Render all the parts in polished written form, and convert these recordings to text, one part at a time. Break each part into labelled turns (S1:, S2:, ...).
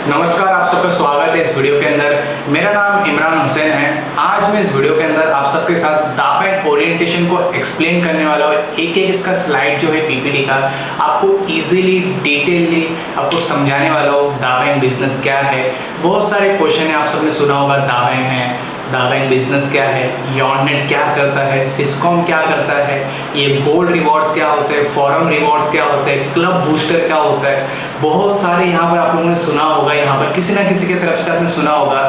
S1: नमस्कार, आप सबका स्वागत है इस वीडियो के अंदर। मेरा नाम इमरान हुसैन है। आज मैं इस वीडियो के अंदर आप सबके साथ दाबैंक ओरिएंटेशन को एक्सप्लेन करने वाला हूँ। एक एक इसका स्लाइड जो है पीपीटी का आपको इजीली डिटेलली आपको समझाने वाला हूँ। दाबैंक बिजनेस क्या है, बहुत सारे क्वेश्चन है, आप सबने सुना होगा। दाबैंक है, दाबैंक बिजनेस क्या है, यॉननेट क्या करता है, सिस्कॉम क्या करता है, ये गोल्ड रिवॉर्ड्स क्या होते हैं, फॉरम रिवॉर्ड्स क्या होते हैं, क्लब बूस्टर क्या होता है, बहुत सारे यहाँ पर आप लोगों ने सुना होगा। यहाँ पर किसी ना किसी की तरफ से आपने सुना होगा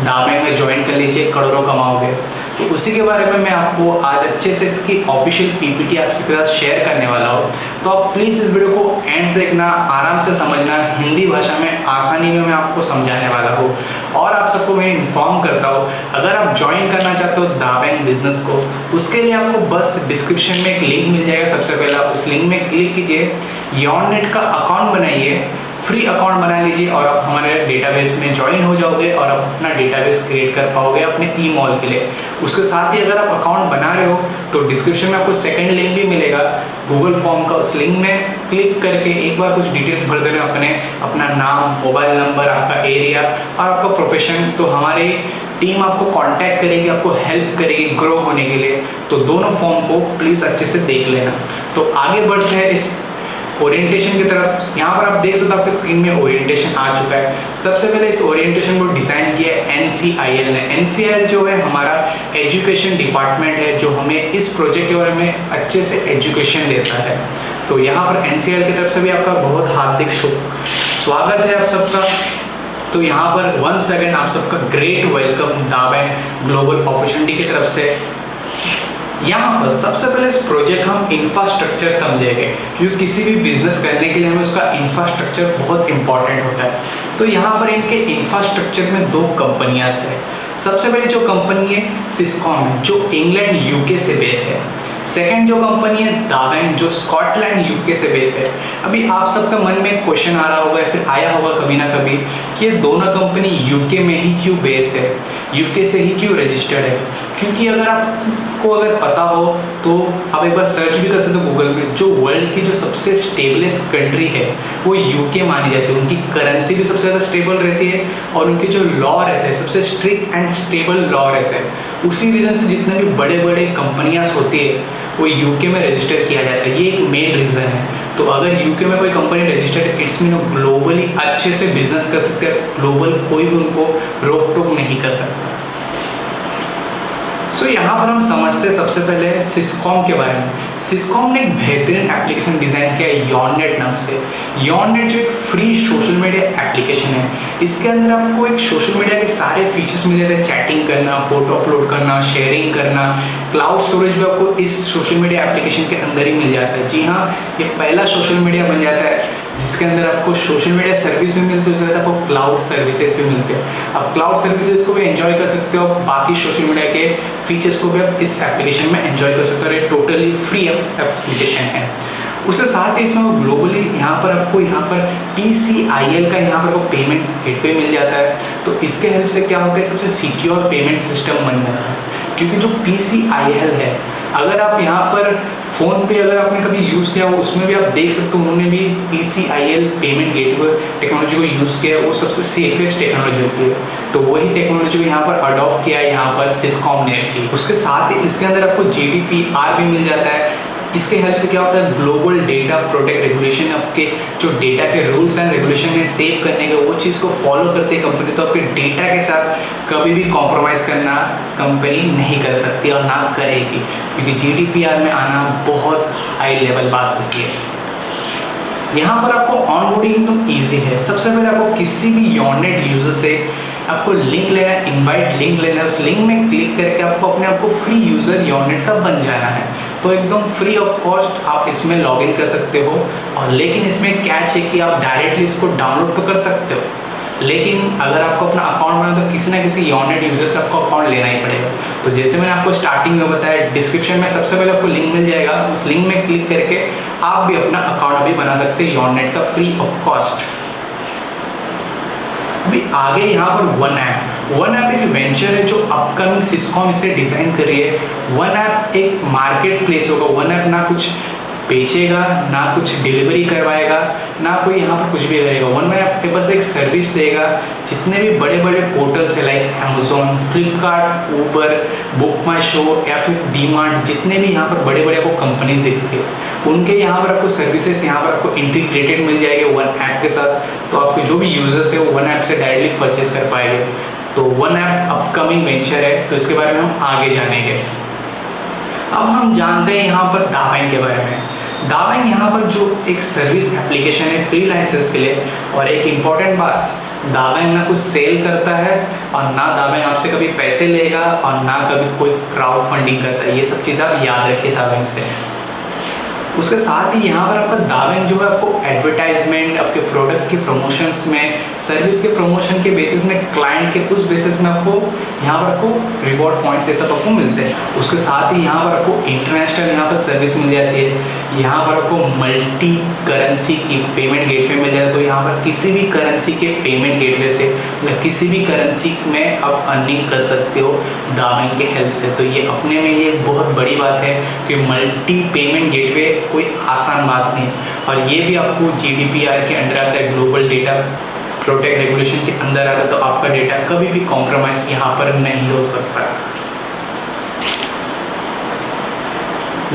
S1: दाबैंक में ज्वाइन कर लीजिए, करोड़ों कमाओगे। तो उसी के बारे में मैं आपको आज अच्छे से इसकी ऑफिशियल पीपीटी आपके साथ शेयर करने वाला हूँ। तो आप प्लीज़ इस वीडियो को एंड देखना, आराम से समझना, हिंदी भाषा में आसानी में मैं आपको समझाने वाला हूँ। और आप सबको मैं इन्फॉर्म करता हूँ, अगर आप ज्वाइन करना चाहते हो दाबैंक बिजनेस को, उसके लिए आपको बस डिस्क्रिप्शन में एक लिंक मिल जाएगा। सबसे पहले आप उस लिंक में क्लिक कीजिए, यॉननेट का अकाउंट बनाइए, फ्री अकाउंट बना लीजिए और आप हमारे डेटाबेस में ज्वाइन हो जाओगे और आप अपना डेटाबेस क्रिएट कर पाओगे अपने ईमेल के लिए। उसके साथ ही अगर आप अकाउंट बना रहे हो तो डिस्क्रिप्शन में आपको सेकंड लिंक भी मिलेगा गूगल फॉर्म का। उस लिंक में क्लिक करके एक बार कुछ डिटेल्स भर देना, अपना नाम, मोबाइल नंबर, आपका एरिया और आपका प्रोफेशन। तो हमारी टीम आपको कांटेक्ट करेगी, आपको हेल्प करेगी ग्रो होने के लिए। तो दोनों फॉर्म को प्लीज़ अच्छे से देख लेना। तो आगे बढ़ते हैं इस ओरिएंटेशन की तरफ। यहाँ पर आप देख सकते हो आपके स्क्रीन में ओरिएंटेशन आ चुका है। सबसे पहले इस ओरिएंटेशन को डिज़ाइन किया है NCIL ने। NCIL जो है हमारा एजुकेशन डिपार्टमेंट है, जो हमें इस प्रोजेक्ट के बारे में अच्छे से एजुकेशन देता है। तो यहाँ पर NCIL की तरफ से भी आपका बहुत हार्दिक स्वागत है आप सबका। तो यहाँ पर वंस अगेन आप सबका ग्रेट वेलकम दाबैंक ग्लोबल अपॉर्चुनिटी की तरफ से। यहाँ पर सबसे पहले इस प्रोजेक्ट हम इंफ्रास्ट्रक्चर समझेंगे, क्योंकि किसी भी बिजनेस करने के लिए हमें उसका इंफ्रास्ट्रक्चर बहुत इंपॉर्टेंट होता है। तो यहाँ पर इनके इंफ्रास्ट्रक्चर में दो कंपनियां हैं। सबसे पहले जो कंपनी है सिस्कॉम है, जो इंग्लैंड यूके से बेस है। सेकेंड जो कंपनी है दाबैंक, जो स्कॉटलैंड यूके से बेस है। अभी आप सबका मन में एक क्वेश्चन आ रहा होगा या फिर आया होगा कभी ना कभी कि ये दोनों कंपनी यूके में ही क्यों बेस है, यूके से ही क्यों रजिस्टर्ड है। क्योंकि अगर आपको पता हो तो आप एक बार सर्च भी कर सकते हो गूगल में, जो वर्ल्ड की जो सबसे स्टेबलेस्ट कंट्री है वो यूके मानी जाती है। उनकी करेंसी भी सबसे ज़्यादा स्टेबल रहती है और उनके जो लॉ रहते हैं सबसे स्ट्रिक्ट एंड स्टेबल लॉ रहते हैं। उसी रीज़न से जितने भी बड़े बड़े कंपनियां होती है वो यूके में रजिस्टर किया जाता है। ये एक मेन रीज़न है। तो अगर यूके में कोई कंपनी रजिस्टर्ड है, इट्स मीन ग्लोबली अच्छे से बिजनेस कर सकते हैं, ग्लोबल कोई भी उनको रोक टोक नहीं कर सकता। सो यहाँ पर हम समझते हैं सबसे पहले सिस्कॉम के बारे में। सिस्कॉम ने एक बेहतरीन एप्लीकेशन डिज़ाइन किया है यॉननेट नाम से। यॉननेट जो एक फ्री सोशल मीडिया एप्लीकेशन है, इसके अंदर आपको एक सोशल मीडिया के सारे फीचर्स मिल जाते हैं। चैटिंग करना, फोटो अपलोड करना, शेयरिंग करना, क्लाउड स्टोरेज भी आपको इस सोशल मीडिया एप्लीकेशन के अंदर ही मिल जाता है। जी हाँ, ये पहला सोशल मीडिया बन जाता है जिसके अंदर आपको सोशल मीडिया सर्विस भी मिलती है, उसके साथ आपको क्लाउड सर्विसेज भी मिलते हैं। आप क्लाउड सर्विसेज को भी एंजॉय कर सकते हो, बाकी सोशल मीडिया के फीचर्स को भी आप इस एप्लीकेशन में एंजॉय कर सकते हो। ये टोटली फ्री एप्लीकेशन है। उसके साथ ही इसमें ग्लोबली यहाँ पर PCIL का यहाँ पर पेमेंट गेटवे मिल जाता है। तो इसके हेल्प से क्या होता है, सबसे सिक्योर पेमेंट सिस्टम बन जाता है। क्योंकि जो PCIL है, अगर आप यहाँ पर फ़ोन पे अगर आपने कभी यूज़ किया हो, उसमें भी आप देख सकते हो उन्होंने भी PCIL पेमेंट गेटवे टेक्नोलॉजी को यूज़ किया है। वो सबसे सेफेस्ट टेक्नोलॉजी होती है। तो वही टेक्नोलॉजी को यहाँ पर अडॉप्ट किया है यहाँ पर सिस्कॉम ने भी। उसके साथ ही इसके अंदर आपको GDPR भी मिल जाता है। इसके हेल्प से क्या होता है, ग्लोबल डेटा प्रोटेक्ट रेगुलेशन, आपके जो डेटा के रूल्स एंड रेगुलेशन है सेव करने के, वो चीज़ को फॉलो करती है कंपनी। तो आपके डेटा के साथ कभी भी कॉम्प्रोमाइज़ करना कंपनी नहीं कर सकती और ना करेगी, क्योंकि GDPR में आना बहुत हाई लेवल बात होती है। यहाँ पर आपको ऑनबोर्डिंग तो ईजी है। सबसे पहले आपको किसी भी यॉननेट यूजर से आपको लिंक लेना है, इनवाइट लिंक लेना है। उस लिंक में क्लिक करके आपको अपने आप को फ्री यूज़र यॉननेट का बन जाना है। तो एकदम फ्री ऑफ कॉस्ट आप इसमें लॉगिन कर सकते हो। और लेकिन इसमें कैच है कि आप डायरेक्टली इसको डाउनलोड तो कर सकते हो, लेकिन अगर आपको अपना अकाउंट बनाना तो किसी ना किसी यॉननेट यूजर से आपको अकाउंट लेना ही पड़ेगा। तो जैसे मैंने आपको स्टार्टिंग में बताया, डिस्क्रिप्शन में सबसे पहले आपको लिंक मिल जाएगा। उस लिंक में क्लिक करके आप भी अपना अकाउंट अभी बना सकते हैं यॉननेट का फ्री ऑफ कॉस्ट। अभी आगे यहाँ पर वन ऐप एक वेंचर है जो अपकमिंग सिस्कॉम इसे डिज़ाइन कर रही है। वन ऐप एक मार्केट प्लेस होगा। वन ऐप ना कुछ बेचेगा, ना कुछ डिलीवरी करवाएगा, ना कोई यहाँ पर कुछ भी करेगा। वन मैन आपके पास एक सर्विस देगा। जितने भी बड़े बड़े पोर्टल्स है like Amazon, Flipkart, Uber, book my show या फिर डीमार्ट, जितने भी यहाँ पर बड़े बड़े आपको कंपनीज दिखती है उनके यहाँ पर आपको सर्विसेज यहाँ पर आपको इंटीग्रेटेड मिल जाएंगे वन ऐप के साथ। तो आपके जो भी यूजर्स है वो वन ऐप से डायरेक्टली परचेज कर पाएंगे। तो वन ऐप अपकमिंग वेंचर है, तो इसके बारे में हम आगे जानेंगे। अब हम जानते हैं यहाँ पर दावैंक के बारे में। दावैंक यहाँ पर जो एक सर्विस एप्लीकेशन है फ्रीलांसर्स के लिए। और एक इम्पॉर्टेंट बात, दावैंक ना कुछ सेल करता है और ना दावैंक आपसे कभी पैसे लेगा और ना कभी कोई क्राउड फंडिंग करता है। ये सब चीज़ आप याद रखिए दावैंक से। उसके साथ ही यहाँ पर आपका दावैंक जो है आपको एडवर्टाइजमेंट, आपके प्रोडक्ट के प्रमोशंस में, सर्विस के प्रमोशन के बेसिस में, क्लाइंट के उस बेसिस में आपको यहाँ पर आपको रिवॉर्ड पॉइंट्स ये सब आपको मिलते हैं। उसके साथ ही यहाँ पर आपको इंटरनेशनल यहाँ पर सर्विस मिल जाती है। यहाँ पर आपको मल्टी करेंसी की पेमेंट गेटवे मिल जाता है। तो यहाँ पर किसी भी करेंसी के पेमेंट गेटवे से मतलब किसी भी करेंसी में आप अर्निंग कर सकते हो दावैंक के हेल्प से। तो ये अपने में ये एक बहुत बड़ी बात है कि मल्टी पेमेंट गेटवे कोई आसान बात नहीं है। और ये भी आपको GDPR के अंडर आता है, ग्लोबल डेटा प्रोटेक्ट रेगुलेशन के अंदर आता है। तो आपका डेटा कभी भी कॉम्प्रोमाइज यहाँ पर नहीं हो सकता।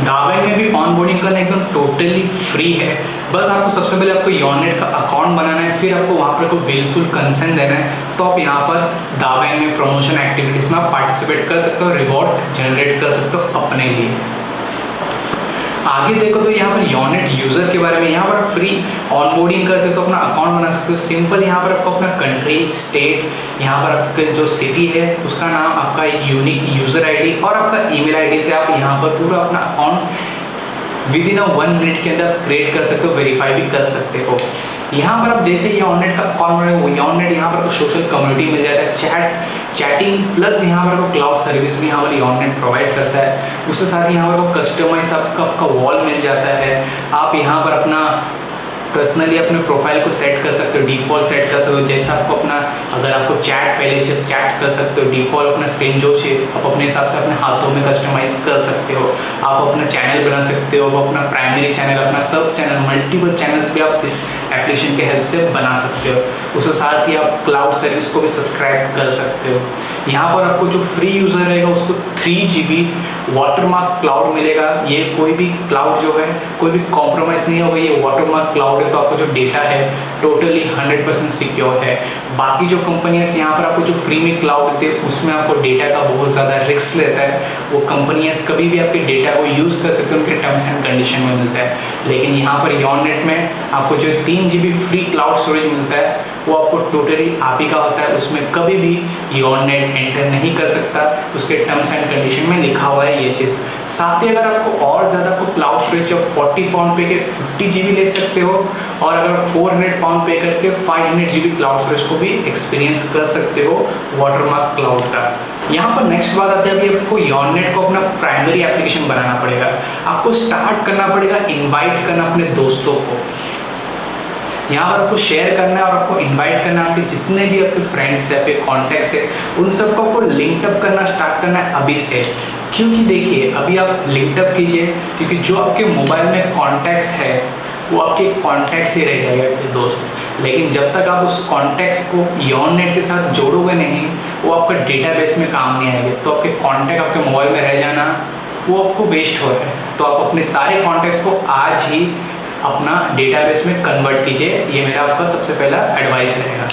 S1: दावैंक में भी ऑनबोर्डिंग करना एकदम टोटली फ्री है। बस आपको सबसे पहले आपको योनेट का अकाउंट बनाना है, फिर आपको वहाँ पर कोई विलफुल कंसेंट देना है। तो आप यहाँ पर दावैंक में प्रमोशन एक्टिविटीज़ में आप पार्टिसिपेट कर सकते हो, रिवॉर्ड जनरेट कर सकते हो अपने लिए। आगे देखो तो यहाँ पर योनेट यूजर के बारे में, यहाँ पर आप फ्री ऑनबोर्डिंग कर सकते हो, अपना अकाउंट बना सकते हो। सिंपल यहाँ पर आपको अपना कंट्री, स्टेट, यहाँ पर आपके जो सिटी है उसका नाम, आपका यूनिक यूजर आईडी और आपका ईमेल आईडी से आप यहाँ पर पूरा अपना अकाउंट विद इन 1 मिनट के अंदर क्रिएट कर सकते हो, वेरीफाई भी कर सकते हो। यहाँ पर आप जैसे योनेट का अकाउंट बनाए वो योनेट यहाँ पर आपको सोशल कम्युनिटी मिल जाता है, चैटिंग प्लस यहाँ पर आपको क्लाउड सर्विस भी यहाँ पर योनेट प्रोवाइड करता है। उसके साथ ही यहाँ पर आपको कस्टमाइज आपका वॉल मिल जाता है। आप यहाँ पर अपना पर्सनली अपने प्रोफाइल को सेट कर सकते हो, डिफ़ॉल्ट सेट कर सकते हो। जैसा आपको अपना, अगर आपको चैट पहले से चैट कर सकते हो, डिफ़ॉल्ट अपना स्क्रीन जो चाहिए आप अपने हिसाब से अपने हाथों में कस्टमाइज कर सकते हो। आप अपना चैनल बना सकते हो, अपना प्राइमरी चैनल, अपना सब चैनल, मल्टीपल चैनल्स भी आप इस एप्लीकेशन के हेल्प से बना सकते हो। उसके साथ ही आप क्लाउड सर्विस को भी सब्सक्राइब कर सकते हो। यहाँ पर आपको जो फ्री यूज़र रहेगा उसको 3 GB वाटरमार्क क्लाउड मिलेगा। ये कोई भी क्लाउड जो है कोई भी कॉम्प्रोमाइज़ नहीं होगा, ये वाटरमार्क क्लाउड है। तो आपका जो डेटा है टोटली 100% सिक्योर है। बाकी जो कंपनियाँ यहाँ पर आपको जो फ्री में क्लाउड देते हैं उसमें आपको डेटा का बहुत ज़्यादा रिस्क लेता है। वो कंपनियाँ कभी भी आपके डेटा को यूज़ कर सकते हैं, उनके टर्म्स एंड कंडीशन में मिलता है। लेकिन यहाँ पर योनेट में आपको जो 3 GB फ्री क्लाउड स्टोरेज मिलता है वो आपको टोटली आप ही का होता है। उसमें कभी भी योनेट एंटर नहीं कर सकता, उसके टर्म्स एंड कंडीशन में लिखा हुआ है ये चीज़। साथ ही अगर आपको और ज़्यादा को क्लाउड स्टोरेज 40 पाउंड पे के 50 GB ले सकते हो, और अगर 400 पाउंड पे करके 500 GB क्लाउड स्टोरेज को भी एक्सपीरियंस कर सकते हो वाटरमार्क क्लाउड का। यहाँ पर नेक्स्ट बात आती है, अभी आपको योनेट को अपना प्राइमरी एप्लीकेशन बनाना पड़ेगा। आपको स्टार्ट करना पड़ेगा इनवाइट करना अपने दोस्तों को। यहाँ पर आपको शेयर करना है और आपको इनवाइट करना है आपके जितने भी आपके फ्रेंड्स है, आपके कॉन्टैक्ट्स है, उन सबको आपको लिंकअप करना स्टार्ट करना है अभी से। क्योंकि देखिए अभी आप लिंकअप कीजिए, क्योंकि जो आपके मोबाइल में कॉन्टैक्ट्स है वो आपके कॉन्टैक्ट्स ही रह जाएगा आपके दोस्त। लेकिन जब तक आप उस कॉन्टैक्ट्स को योनेट के साथ जोड़ोगे नहीं, वो आपका डेटाबेस में काम नहीं आएंगे। तो आपके कॉन्टैक्ट आपके मोबाइल में रह जाना वो आपको वेस्ट हो रहा है। तो आप अपने सारे कॉन्टैक्ट्स को आज ही अपना डेटाबेस में कन्वर्ट कीजिए। ये मेरा आपका सबसे पहला एडवाइस रहेगा।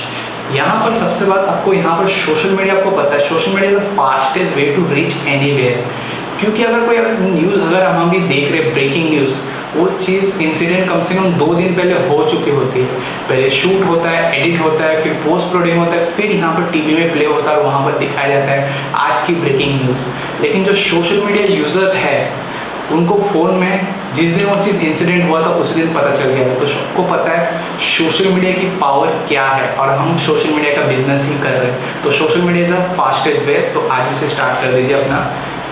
S1: यहाँ पर सबसे बात आपको यहाँ पर सोशल मीडिया, आपको पता है social media is the fastest way to reach anywhere. क्योंकि अगर कोई न्यूज़ अगर हम भी देख रहे ब्रेकिंग न्यूज़, वो चीज़ इंसिडेंट कम से कम 2 दिन पहले हो चुकी होती है। पहले शूट होता है, एडिट होता है, फिर पोस्ट प्रोडक्शन होता है, फिर यहाँ पर टीवी में प्ले होता है और वहाँ पर दिखाया जाता है आज की ब्रेकिंग न्यूज़। लेकिन जो सोशल मीडिया यूज़र है उनको फ़ोन में जिस दिन वो चीज़ इंसिडेंट हुआ था उस दिन पता चल गया था। तो सबको पता है सोशल मीडिया की पावर क्या है और हम सोशल मीडिया का बिजनेस ही कर रहे हैं। तो social media is the fastest वे। तो आज ही से स्टार्ट कर दीजिए अपना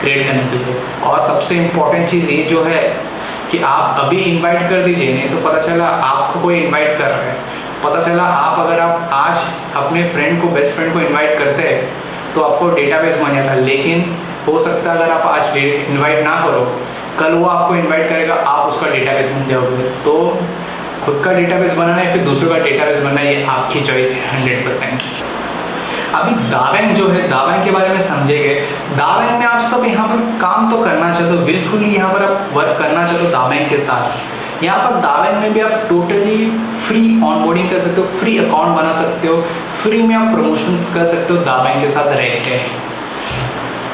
S1: क्रिएट करने के लिए। और सबसे इम्पॉर्टेंट चीज़ ये जो है कि आप अभी इन्वाइट कर दीजिए, नहीं तो पता चला आपको कोई इन्वाइट कर रहा है, पता चला अगर आप आज अपने फ्रेंड को, बेस्ट फ्रेंड को इन्वाइट करते हैं तो आपको डेटाबेस बन जाता है। लेकिन हो सकता है अगर आप आज इन्वाइट ना करो कल वो आपको इनवाइट करेगा, आप उसका डेटाबेस बन जाओगे। तो खुद का डेटाबेस बनाना है फिर दूसरों का डेटाबेस बनना है, ये आपकी चॉइस है 100%। अभी दावैंक जो है, दावैंक के बारे में समझेंगे। दावैंक में आप सब यहाँ पर काम तो करना चाहते हो, विलफुली यहाँ पर आप वर्क करना चाहते हो दावैंक के साथ। यहाँ पर दावैंक में भी आप टोटली फ्री ऑनबोर्डिंग कर सकते हो, फ्री अकाउंट बना सकते हो, फ्री में आप प्रमोशंस कर सकते हो दावैंक के साथ रह के।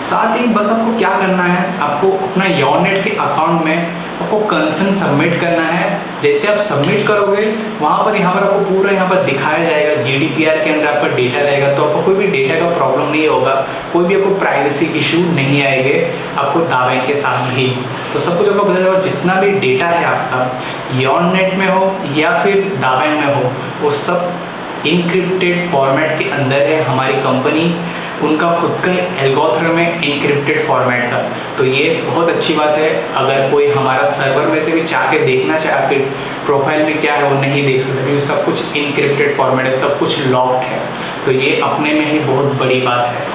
S1: साथ ही बस आपको क्या करना है, आपको अपना योरनेट के अकाउंट में आपको कंसर्न सबमिट करना है। जैसे आप सबमिट करोगे वहाँ पर आपको पूरा यहाँ पर दिखाया जाएगा, GDPR के अंदर आपका डेटा रहेगा, तो आपको कोई भी डेटा का प्रॉब्लम नहीं होगा, कोई भी आपको प्राइवेसी इशू नहीं आएंगे आपको दावैंक के साथ भी। तो सब कुछ आपको पता चलेगा, जितना भी डेटा है आपका योरनेट में हो या फिर दावैंक में हो, वो सब इनक्रिप्टेड फॉर्मेट के अंदर है। हमारी कंपनी उनका खुद का एल्गोरिथम है इनक्रिप्टेड फॉर्मेट का, तो ये बहुत अच्छी बात है। अगर कोई हमारा सर्वर में से भी जाके देखना चाहे आपके प्रोफाइल में क्या है, वो नहीं देख सकते क्योंकि सब कुछ इनक्रिप्टेड फॉर्मेट है, सब कुछ लॉक्ड है। तो ये अपने में ही बहुत बड़ी बात है।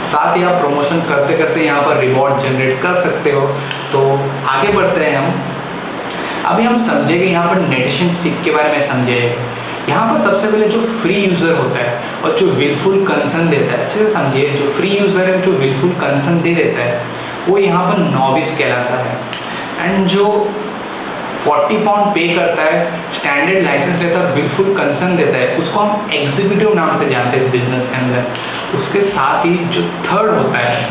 S1: साथ ही आप प्रमोशन करते करते यहाँ पर रिवॉर्ड जनरेट कर सकते हो। तो आगे बढ़ते हैं हम। अभी हम समझेंगे यहाँ पर नेटिशन सीख के बारे में समझेंगे। यहाँ पर सबसे पहले जो फ्री यूज़र होता है और जो विलफुल कंसर्न देता है, अच्छे से समझिए, जो फ्री यूज़र है जो विलफुल कंसर्न दे देता है वो यहाँ पर नॉविस कहलाता है। एंड जो 40 पाउंड पे करता है, स्टैंडर्ड लाइसेंस लेता है और विलफुल कंसर्न देता है, उसको हम एग्जीक्यूटिव नाम से जानते हैं इस बिजनेस के अंदर। उसके साथ ही जो थर्ड होता है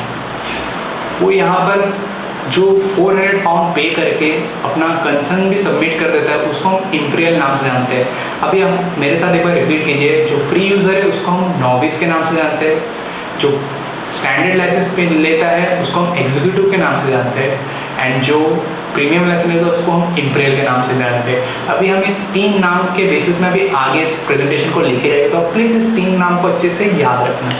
S1: वो यहाँ पर जो 400 पाउंड पे करके अपना कंसर्न भी सबमिट कर देता है, उसको हम इम्पीरियल नाम से जानते हैं। अभी हम मेरे साथ एक बार रिपीट कीजिए, जो फ्री यूज़र है उसको हम नॉविस के नाम से जानते हैं, जो स्टैंडर्ड लाइसेंस पे लेता है उसको हम एग्जीक्यूटिव के नाम से जानते हैं, एंड जो प्रीमियम लाइसेंस लेता है उसको हम इम्पीरियल के नाम से जानते हैं। अभी हम इस 3 नाम के बेसिस में अभी आगे इस प्रेजेंटेशन को लेके जाएंगे, तो प्लीज़ इस 3 नाम को अच्छे से याद रखना।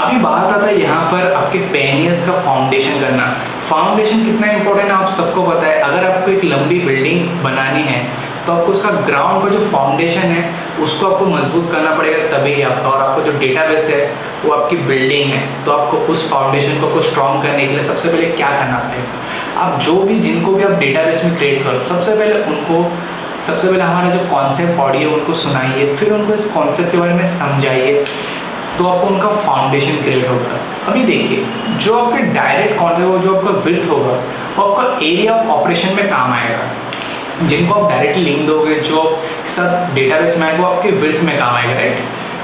S1: अभी बात आता है यहाँ पर आपके पेनियर्स का फाउंडेशन करना। फाउंडेशन कितना इंपॉर्टेंट है आप सबको पता है। अगर आपको एक लंबी बिल्डिंग बनानी है तो आपको उसका ग्राउंड का जो फाउंडेशन है उसको आपको मजबूत करना पड़ेगा, तभी आपका और आपको जो डेटाबेस है वो आपकी बिल्डिंग है। तो आपको उस फाउंडेशन को स्ट्रॉन्ग करने के लिए सबसे पहले क्या करना पड़ेगा, आप जो भी जिनको भी आप डेटाबेस में क्रिएट करो, सबसे पहले हमारा जो कॉन्सेप्ट ऑडियो उनको सुनाइए, फिर उनको इस कॉन्सेप्ट के बारे में समझाइए, तो आपको उनका फाउंडेशन क्रिएट होगा। अभी देखिए, जो आपके डायरेक्ट कॉन्टेंट हो, जो आपका विर्थ होगा वो आपका एरिया ऑफ ऑपरेशन में काम आएगा। जिनको आप डायरेक्टली लिंक दोगे, जो सब डेटाबेस में आएगा वो आपके विर्थ में काम आएगा, राइट।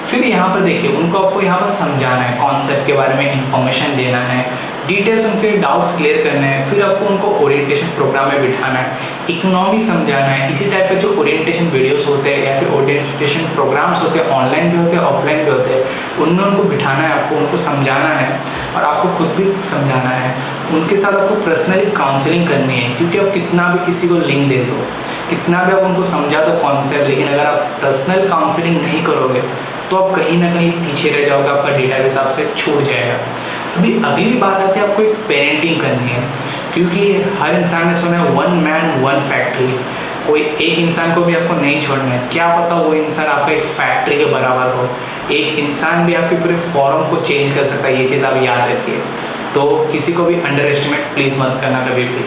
S1: फिर यहाँ पर देखिए, उनको आपको यहाँ पर समझाना है, कॉन्सेप्ट के बारे में इंफॉर्मेशन देना है, डिटेल्स उनके डाउट्स क्लियर करने हैं, फिर आपको उनको ओरिएंटेशन प्रोग्राम में बिठाना है, इकोनॉमी समझाना है। इसी टाइप के जो ओरिएंटेशन वीडियोस होते हैं या फिर ओरिएंटेशन प्रोग्राम्स होते हैं, ऑनलाइन भी होते हैं ऑफलाइन भी होते हैं, उनमें उनको बिठाना है, आपको उनको समझाना है और आपको खुद भी समझाना है। उनके साथ आपको पर्सनली काउंसलिंग करनी है, क्योंकि आप कितना भी किसी को लिंक दे दो, कितना भी आप उनको समझा दो कॉन्सेप्ट, लेकिन अगर आप पर्सनल काउंसलिंग नहीं करोगे तो आप कहीं ना कहीं पीछे रह जाओगे, आपका डेटाबेस आपसे छूट जाएगा। अभी अगली बात आती है, आपको एक पेरेंटिंग करनी है, क्योंकि हर इंसान ने सुना है 1 मैन 1 फैक्ट्री। कोई एक इंसान को भी आपको नहीं छोड़ना है, क्या पता वो इंसान आपका एक फैक्ट्री के बराबर हो। एक इंसान भी आपके पूरे फॉर्म को चेंज कर सकता है, ये चीज़ आप याद रखिए। तो किसी को भी अंडर एस्टिमेट प्लीज़ मत करना कभी भी।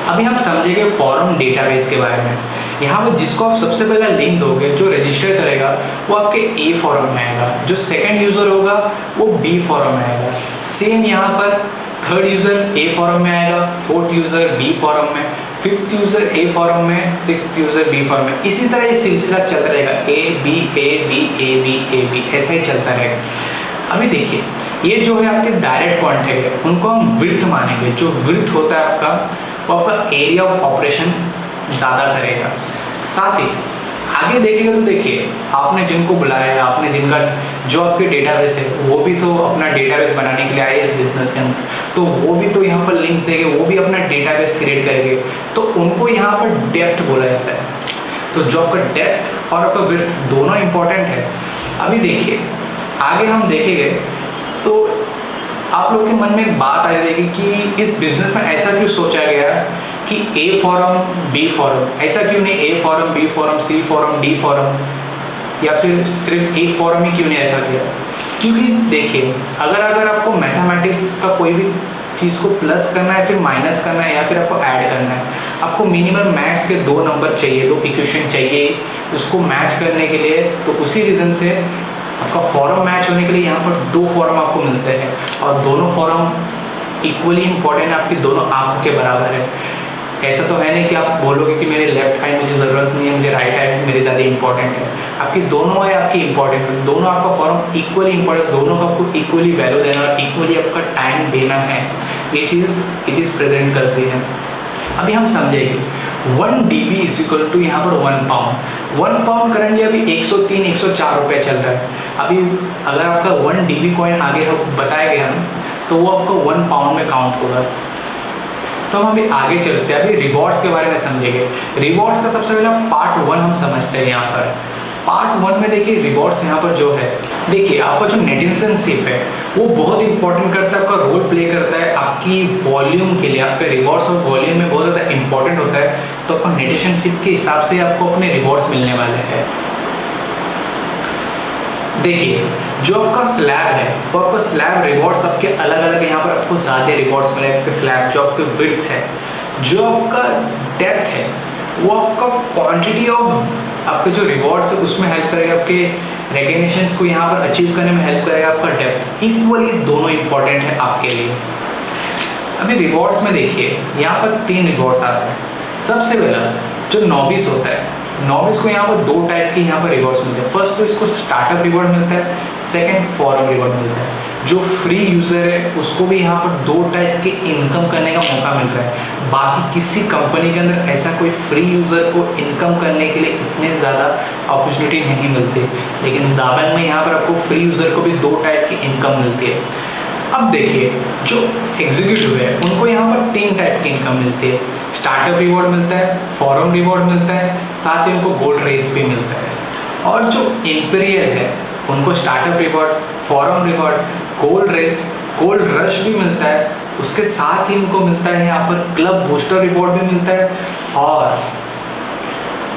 S1: अभी हम समझेंगे फॉर्म डेटाबेस के बारे में। यहाँ पर जिसको आप सबसे पहला लिंक दोगे, जो रजिस्टर करेगा वो आपके ए फॉर्म में आएगा, जो सेकंड यूज़र होगा वो बी फॉर्म में आएगा, सेम यहाँ पर थर्ड यूज़र ए फॉर्म में आएगा, फोर्थ यूज़र बी फॉर्म में, फिफ्थ यूज़र ए फॉर्म में, सिक्स्थ यूज़र बी फॉर्म में। इसी तरह ये सिलसिला चलता रहेगा, A B A B A B A B, ऐसा ही चलता रहेगा। अभी देखिए, ये जो है आपके डायरेक्ट कॉन्टैक्ट है, उनको हम विड्थ मानेंगे। जो विड्थ होता है आपका, वो आपका एरिया ऑफ ऑपरेशन ज़्यादा करेगा। साथ ही आगे देखेंगे तो देखिए, आपने जिनको बुलाया है, आपने जिनका जो आपके डेटाबेस है, वो भी तो अपना डेटाबेस बनाने के लिए आए इस बिजनेस के अंदर, तो वो भी तो यहाँ पर लिंक्स देंगे, वो भी अपना डेटाबेस क्रिएट करेंगे, तो उनको यहाँ पर डेप्थ बोला जाता है। तो जो आपका डेप्थ और आपका विड्थ दोनों इंपॉर्टेंट है। अभी देखिए, आगे हम देखेंगे तो आप लोग के मन में एक बात आ जाएगी कि इस बिजनेस में ऐसा क्यों सोचा गया कि ए फॉर्म बी फॉर्म, ऐसा क्यों नहीं A form B form C form D form, या फिर सिर्फ ए फॉर्म ही क्यों नहीं रखा गया। क्योंकि देखिए, अगर आपको मैथमेटिक्स का कोई भी चीज़ को प्लस करना है, फिर माइनस करना है, या फिर आपको ऐड करना है। आपको मिनिमम मैथ्स के 2 नंबर चाहिए, 2 इक्वेशन चाहिए उसको मैच करने के लिए। तो उसी रीज़न से आपका फॉर्म मैच होने के लिए यहाँ पर 2 फॉर्म आपको मिलते हैं, और दोनों फॉर्म इक्वली इंपॉर्टेंट है, आपकी दोनों आंखों के बराबर है। ऐसा तो है नहीं कि आप बोलोगे कि मेरे लेफ्ट आई मुझे ज़रूरत नहीं है, मुझे राइट आई मेरे ज़्यादा इंपॉर्टेंट है। आपकी दोनों है आपकी इंपॉर्टेंट है, दोनों आपका फॉर्म इक्वली इंपॉर्टेंट, दोनों को आपको इक्वली वैल्यू देना और इक्वली आपका टाइम देना है। ये चीज़ प्रेजेंट करती है। अभी हम समझेंगे 1 dB इज इक्वल टू यहाँ पर 1 पाउंड। 1 पाउंड करंटली अभी 103-104 रुपये चल रहा है। अभी अगर आपका 1 dB कॉइन आगे बताया गया हम, तो वो आपको 1 पाउंड में काउंट होगा। तो हम अभी आगे चलते हैं, अभी रिवॉर्ड्स के बारे में समझेंगे। रिवॉर्ड्स का सबसे पहला पार्ट 1 हम समझते हैं। यहाँ पर पार्ट 1 में देखिए रिवॉर्ड्स यहाँ पर जो है, देखिए आपका जो नेट रिलेशनशिप है वो बहुत इंपॉर्टेंट करता है, आपका रोल प्ले करता है आपकी वॉल्यूम के लिए। आपके रिवॉर्ड्स और वॉल्यूम में बहुत ज़्यादा इंपॉर्टेंट होता है। तो आपका नेट रिलेशनशिप के हिसाब से आपको अपने रिवॉर्ड्स मिलने वाले हैं। देखिए जो आपका स्लैब है वो आपका स्लैब रिवॉर्ड्स आपके अलग अलग, यहाँ पर आपको ज़्यादा रिवॉर्ड्स मिलेंगे। आपके स्लैब जो आपके विड्थ है, जो आपका डेप्थ है, वो आपका क्वांटिटी ऑफ आपके जो रिवॉर्ड्स है उसमें हेल्प करेगा, आपके रिकग्निशन को यहाँ पर अचीव करने में हेल्प करेगा। आपका डेप्थ इक्वली दोनों इंपॉर्टेंट है आपके लिए। अभी रिवॉर्ड्स में देखिए यहाँ पर 3 रिवॉर्ड्स आते हैं। सबसे पहला जो नॉविस होता है, नॉविस को यहाँ पर 2 टाइप के यहाँ पर रिवॉर्ड्स मिलते हैं। फर्स्ट तो इसको स्टार्टअप रिवॉर्ड मिलता है, सेकंड फॉरम रिवॉर्ड मिलता है। जो फ्री यूज़र है उसको भी यहाँ पर 2 टाइप के इनकम करने का मौका मिल रहा है। बाकी किसी कंपनी के अंदर ऐसा कोई फ्री यूज़र को इनकम करने के लिए इतने ज़्यादा अपॉर्चुनिटी नहीं मिलती, लेकिन दाबैंक में यहाँ पर आपको फ्री यूज़र को भी 2 टाइप की इनकम मिलती है। अब देखिए जो एग्जीक्यूटिव है उनको यहाँ पर 3 टाइप की इनकम मिलती है। स्टार्टअप रिवॉर्ड मिलता है, फॉरम रिवॉर्ड मिलता है, साथ ही उनको गोल्ड रेस भी मिलता है। और जो इंपीरियल है उनको startup reward, forum reward, gold race, gold rush भी मिलता है। उसके साथ ही उनको मिलता है यहाँ पर क्लब बूस्टर रिवॉर्ड भी मिलता है, और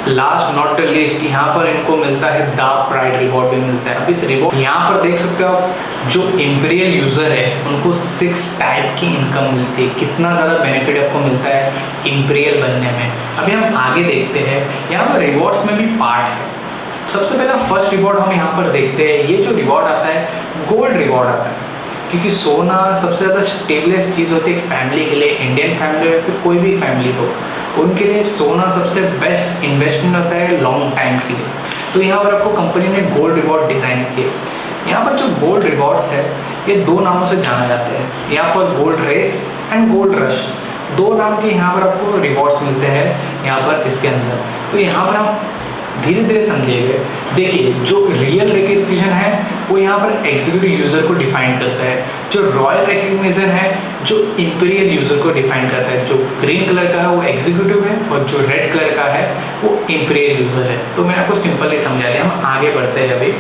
S1: लास्ट नॉट द लीस्ट यहाँ पर इनको मिलता है द प्राइड रिवॉर्ड भी मिलता है। अब इस रिवॉर्ड यहाँ पर देख सकते हो आप, जो इंपीरियल यूज़र है उनको 6 टाइप की इनकम मिलती है। कितना ज़्यादा बेनिफिट आपको मिलता है इंपीरियल बनने में। अभी हम आगे देखते हैं, यहाँ पर रिवॉर्ड्स में भी पार्ट है। सबसे पहला फर्स्ट रिवॉर्ड हम यहाँ पर देखते हैं। ये जो रिवॉर्ड आता है गोल्ड रिवॉर्ड आता है, क्योंकि सोना सबसे ज़्यादा स्टेबलेस्ट चीज़ होती है एक फैमिली के लिए। इंडियन फैमिली हो या फिर कोई भी फैमिली हो, उनके लिए सोना सबसे बेस्ट इन्वेस्टमेंट होता है लॉन्ग टाइम के लिए। तो यहाँ पर आपको कंपनी ने गोल्ड रिवॉर्ड डिज़ाइन किए। यहाँ पर जो गोल्ड रिवॉर्ड्स है ये 2 नामों से जाना जाते हैं। यहाँ पर gold race and gold rush, 2 नाम के यहाँ पर आपको रिवॉर्ड्स मिलते हैं यहाँ पर इसके अंदर। तो यहाँ पर हम धीरे धीरे समझिएगा। देखिए जो रियल रिकग्निशन है वो यहाँ पर एग्जीक्यूटिव यूज़र को डिफाइन करता है। जो रॉयल रिकग्निशन है जो इंपीरियल यूज़र को डिफाइन करता है। जो ग्रीन कलर का है वो एग्जीक्यूटिव है, और जो रेड कलर का है वो इंपीरियल यूज़र है। तो मैंने आपको सिंपली समझा दिया। हम आगे बढ़ते हैं, अभी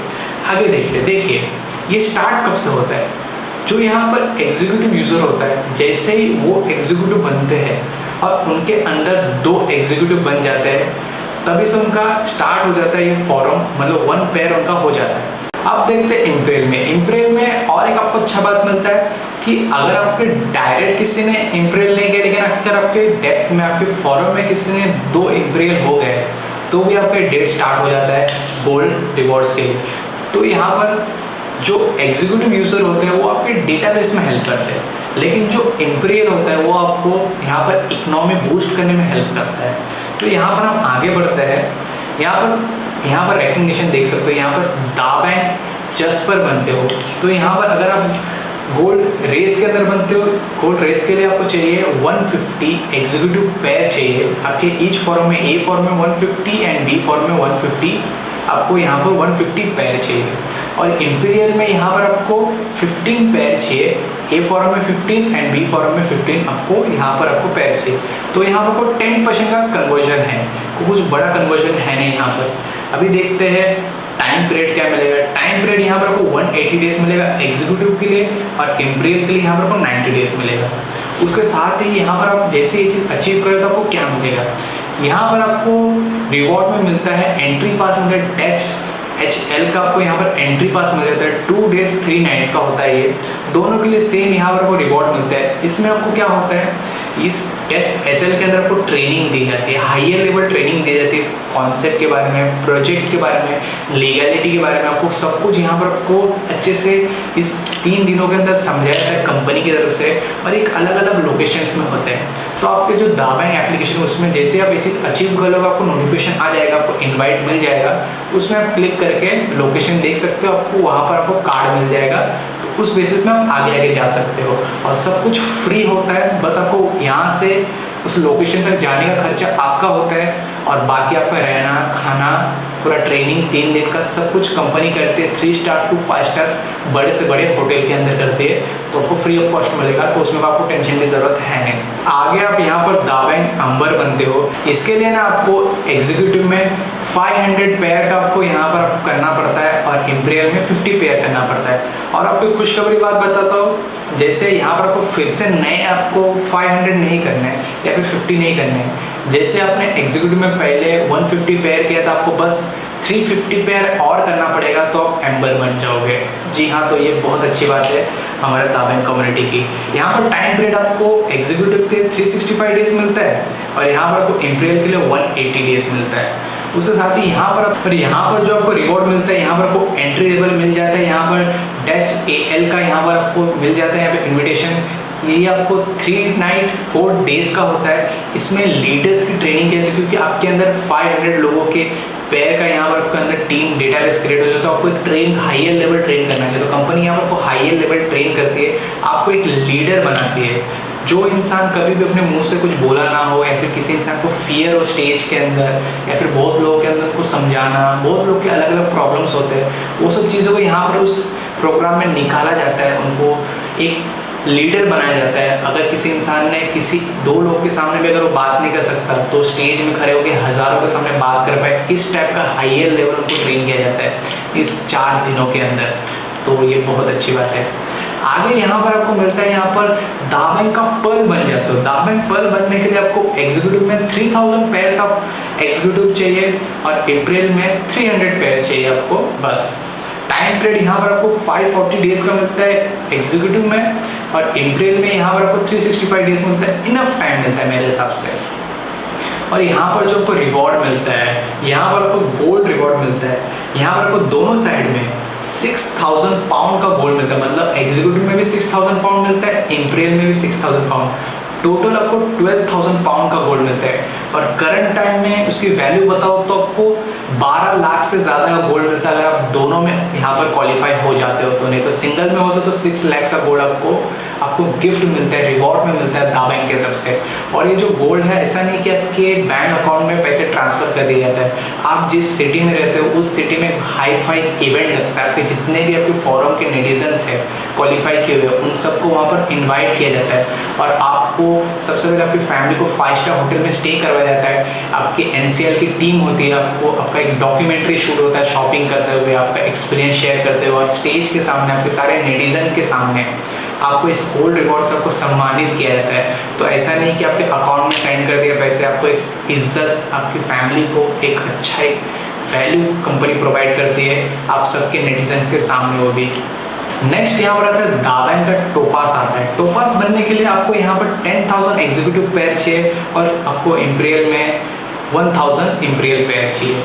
S1: आगे देखते हैं। देखिए ये स्टार्ट कब से होता है, जो यहाँ पर एग्जीक्यूटिव यूज़र होता है, जैसे ही वो एग्जीक्यूटिव बनते हैं और उनके अंडर 2 एग्जीक्यूटिव बन जाते हैं, तभी से उनका स्टार्ट हो जाता है ये फॉर्म, मतलब 1 पेयर उनका हो जाता है। अब देखते हैं इंपीरियल में। इंपीरियल में और एक आपको अच्छा बात मिलता है कि अगर आपके डायरेक्ट किसी ने इंपीरियल नहीं किया, लेकिन अगर आपके डेप्थ में आपके फॉर्म में किसी ने 2 इंपीरियल हो गए, तो भी आपके डेट स्टार्ट हो जाता है गोल्ड रिवॉर्ड्स के लिए। तो यहाँ पर जो एग्जीक्यूटिव यूज़र होते हैं वो आपके डेटाबेस में हेल्प करते हैं, लेकिन जो इंपीरियल होता है वो आपको यहाँ पर इकोनॉमी बूस्ट करने में हेल्प करता है। तो यहाँ पर हम आगे बढ़ते हैं। यहाँ पर रिकग्निशन देख सकते हो। यहाँ पर दाबैंक जस्ट पर बनते हो, तो यहाँ पर अगर आप गोल्ड रेस के अंदर बनते हो, गोल्ड रेस के लिए आपको चाहिए 150 एग्जीक्यूटिव पेयर चाहिए आपके ईच फॉर्म में। ए फॉर्म में 150 एंड बी फॉर्म में 150, आपको यहाँ पर 150 पेयर चाहिए। और इंपीरियल में यहाँ पर आपको 15 पेयर चाहिए। ए फॉर्म में 15 एंड बी फॉर्म में 15 आपको यहाँ पर आपको पेयर चाहिए। तो यहाँ पर आपको 10% का कन्वर्जन है, कुछ बड़ा कन्वर्जन है नहीं यहाँ पर। अभी देखते हैं टाइम पीरियड क्या मिलेगा। टाइम पीरियड यहाँ पर आपको 180 डेज मिलेगा एग्जीक्यूटिव के लिए, और इंपीरियल के लिए यहाँ पर आपको 90 डेज मिलेगा। उसके साथ ही यहाँ पर आप जैसे ये चीज़ अचीव करें तो आपको क्या मिलेगा, यहाँ पर आपको रिवॉर्ड में मिलता है entry pass in the desk HL का आपको यहाँ पर एंट्री पास मिल जाता है, 2 days 3 nights का होता है ये। दोनों के लिए सेम यहाँ पर आपको रिवॉर्ड मिलता है। इसमें आपको क्या होता है, इस SL के अंदर आपको ट्रेनिंग दी जाती है, हायर लेवल ट्रेनिंग दी जाती है इस कॉन्सेप्ट के बारे में, प्रोजेक्ट के बारे में, लीगैलिटी के बारे में, आपको सब कुछ यहाँ पर आपको अच्छे से इस 3 दिनों के अंदर समझाया जाता है कंपनी की तरफ से, और एक अलग अलग लोकेशंस में होते हैं। तो आपके जो दाबैंक एप्लीकेशन है उसमें जैसे आप ये चीज़ अचीव कर लोगे, आपको नोटिफिकेशन आ जाएगा, आपको इन्वाइट मिल जाएगा, उसमें आप क्लिक करके लोकेशन देख सकते हो, आपको वहाँ पर आपको कार्ड मिल जाएगा, उस बेसिस में आप आगे आगे जा सकते हो, और सब कुछ फ्री होता है। बस आपको यहाँ से उस लोकेशन तक जाने का खर्चा आपका होता है, और बाकी आपका रहना खाना पूरा ट्रेनिंग 3 दिन का सब कुछ कंपनी करती है। 3 स्टार to 5 स्टार बड़े से बड़े होटल के अंदर करती है, तो आपको फ्री ऑफ कॉस्ट मिलेगा, तो उसमें आपको टेंशन की ज़रूरत है नहीं। आगे आप यहाँ पर दाबैंक अंबर बनते हो, इसके लिए ना आपको एग्जीक्यूटिव में 500 पेयर का आपको यहाँ पर करना पड़ता है, और इम्पीरियल में 50 पेयर करना पड़ता है। और आपको खुशखबरी बात बताता हूँ, जैसे यहाँ पर आपको फिर से नए आपको 500 नहीं करना है या फिर 50 नहीं करने हैं। जैसे आपने एग्जीक्यूटिव में पहले 150 पेयर किया था, आपको बस 350 पेयर और करना पड़ेगा, तो आप एम्बर बन जाओगे। जी हाँ, तो ये बहुत अच्छी बात है हमारे दाबैंक कम्युनिटी की। यहाँ पर टाइम पीरियड आपको एग्जीक्यूटिव के 365 डेज मिलता है, और यहाँ पर आपको इम्पीरियल के लिए 180 डेज मिलता है। उसके साथ ही यहाँ पर जो आपको रिवॉर्ड मिलता है, यहाँ पर आपको एंट्री लेवल मिल जाता है, यहाँ पर AL का यहाँ पर आपको मिल जाता है, यहाँ पे इन्विटेशन, ये आपको 3 नाइट 4 डेज का होता है। इसमें लीडर्स की ट्रेनिंग की जाती है, क्योंकि आपके अंदर 500 लोगों के पेयर का यहाँ पर आपके अंदर टीम डेटाबेस क्रिएट हो जाता है, तो आपको एक हायर लेवल ट्रेन करना चाहिए। तो कंपनी यहाँ पर आपको हायर लेवल ट्रेन करती है, आपको एक लीडर बनाती है। जो इंसान कभी भी अपने मुंह से कुछ बोला ना हो, या फिर किसी इंसान को फियर हो स्टेज के अंदर, या फिर बहुत लोगों के अंदर उनको समझाना, बहुत लोग के अलग अलग प्रॉब्लम्स होते हैं, वो सब चीज़ों को यहाँ पर उस प्रोग्राम में निकाला जाता है, उनको एक लीडर बनाया जाता है। अगर किसी इंसान ने किसी 2 लोग के सामने भी अगर वो बात नहीं कर सकता, तो स्टेज में खड़े होकर हज़ारों के सामने बात कर पाए, इस टाइप का हायर लेवल उनको ट्रेन किया जाता है इस 4 दिनों के अंदर। तो ये बहुत अच्छी बात है। आगे यहाँ पर आपको मिलता है, यहाँ पर दाबैंक का पर्ल बन जाते हो। दाबैंक पर्ल बनने के लिए आपको एग्जीक्यूटिव में 3000 पेयर्स ऑफ एग्जीक्यूटिव चाहिए, और अप्रैल में 300 पेयर चाहिए आपको बस। टाइम पीरियड यहाँ पर आपको 540 डेज का मिलता है एग्जीक्यूटिव में, और अप्रैल में यहाँ पर आपको 365 डेज मिलता है। इनफ टाइम मिलता है मेरे हिसाब से। और यहाँ पर जो आपको रिवॉर्ड मिलता है, यहाँ पर आपको गोल्ड रिवॉर्ड मिलता है। यहाँ पर आपको दोनों साइड में 6000 पाउंड का गोल्ड मिलता है, मतलब एग्जीक्यूटिव में भी 6000 पाउंड मिलता है, इम्पीरियल में भी 6000 पाउंड, टोटल आपको 12,000 पाउंड का गोल्ड मिलता है। और करंट टाइम में उसकी वैल्यू बताओ तो आपको 12 लाख से ज़्यादा का गोल्ड मिलता है, अगर आप दोनों में यहाँ पर क्वालिफाई हो जाते हो तो। नहीं तो सिंगल में होता तो 6 लाख का गोल्ड आपको गिफ्ट मिलता है, रिवॉर्ड में मिलता है दाबैंक की तरफ से। और ये जो गोल्ड है, ऐसा नहीं कि आपके बैंक अकाउंट में पैसे ट्रांसफर कर दिया जाता है, आप जिस सिटी में रहते हो उस सिटी में हाई फाई इवेंट लगता है, आपके जितने भी आपके फॉरम के नेटिजन्स हैं क्वालिफाई किए हुए, उन सबको वहाँ पर इन्वाइट किया जाता है, और आपको सबसे पहले आपकी फैमिली को 5 स्टार होटल में स्टे करवाया जाता है। आपकी NCL की टीम होती है, आपका एक डॉक्यूमेंट्री शूट होता है शॉपिंग करते हुए, आपका एक्सपीरियंस शेयर करते हुए, और स्टेज के सामने आपके सारे नेटिजन के सामने आपको इस गोल्ड रिवॉर्ड से आपको सम्मानित किया जाता है। तो ऐसा नहीं कि आपके अकाउंट में सेंड कर दिया पैसे, आपको एक इज्जत, आपकी फैमिली को एक अच्छा एक वैल्यू कंपनी प्रोवाइड करती है आप सबके नेटिजन्स के सामने। वो भी नेक्स्ट यहाँ पर आता है दाबैंक का टोपास आता है। टोपास बनने के लिए आपको यहाँ पर 10,000 एग्जीक्यूटिव पेयर चाहिए, और आपको इम्पीरियल में 1000 इम्पीरियल पेयर चाहिए।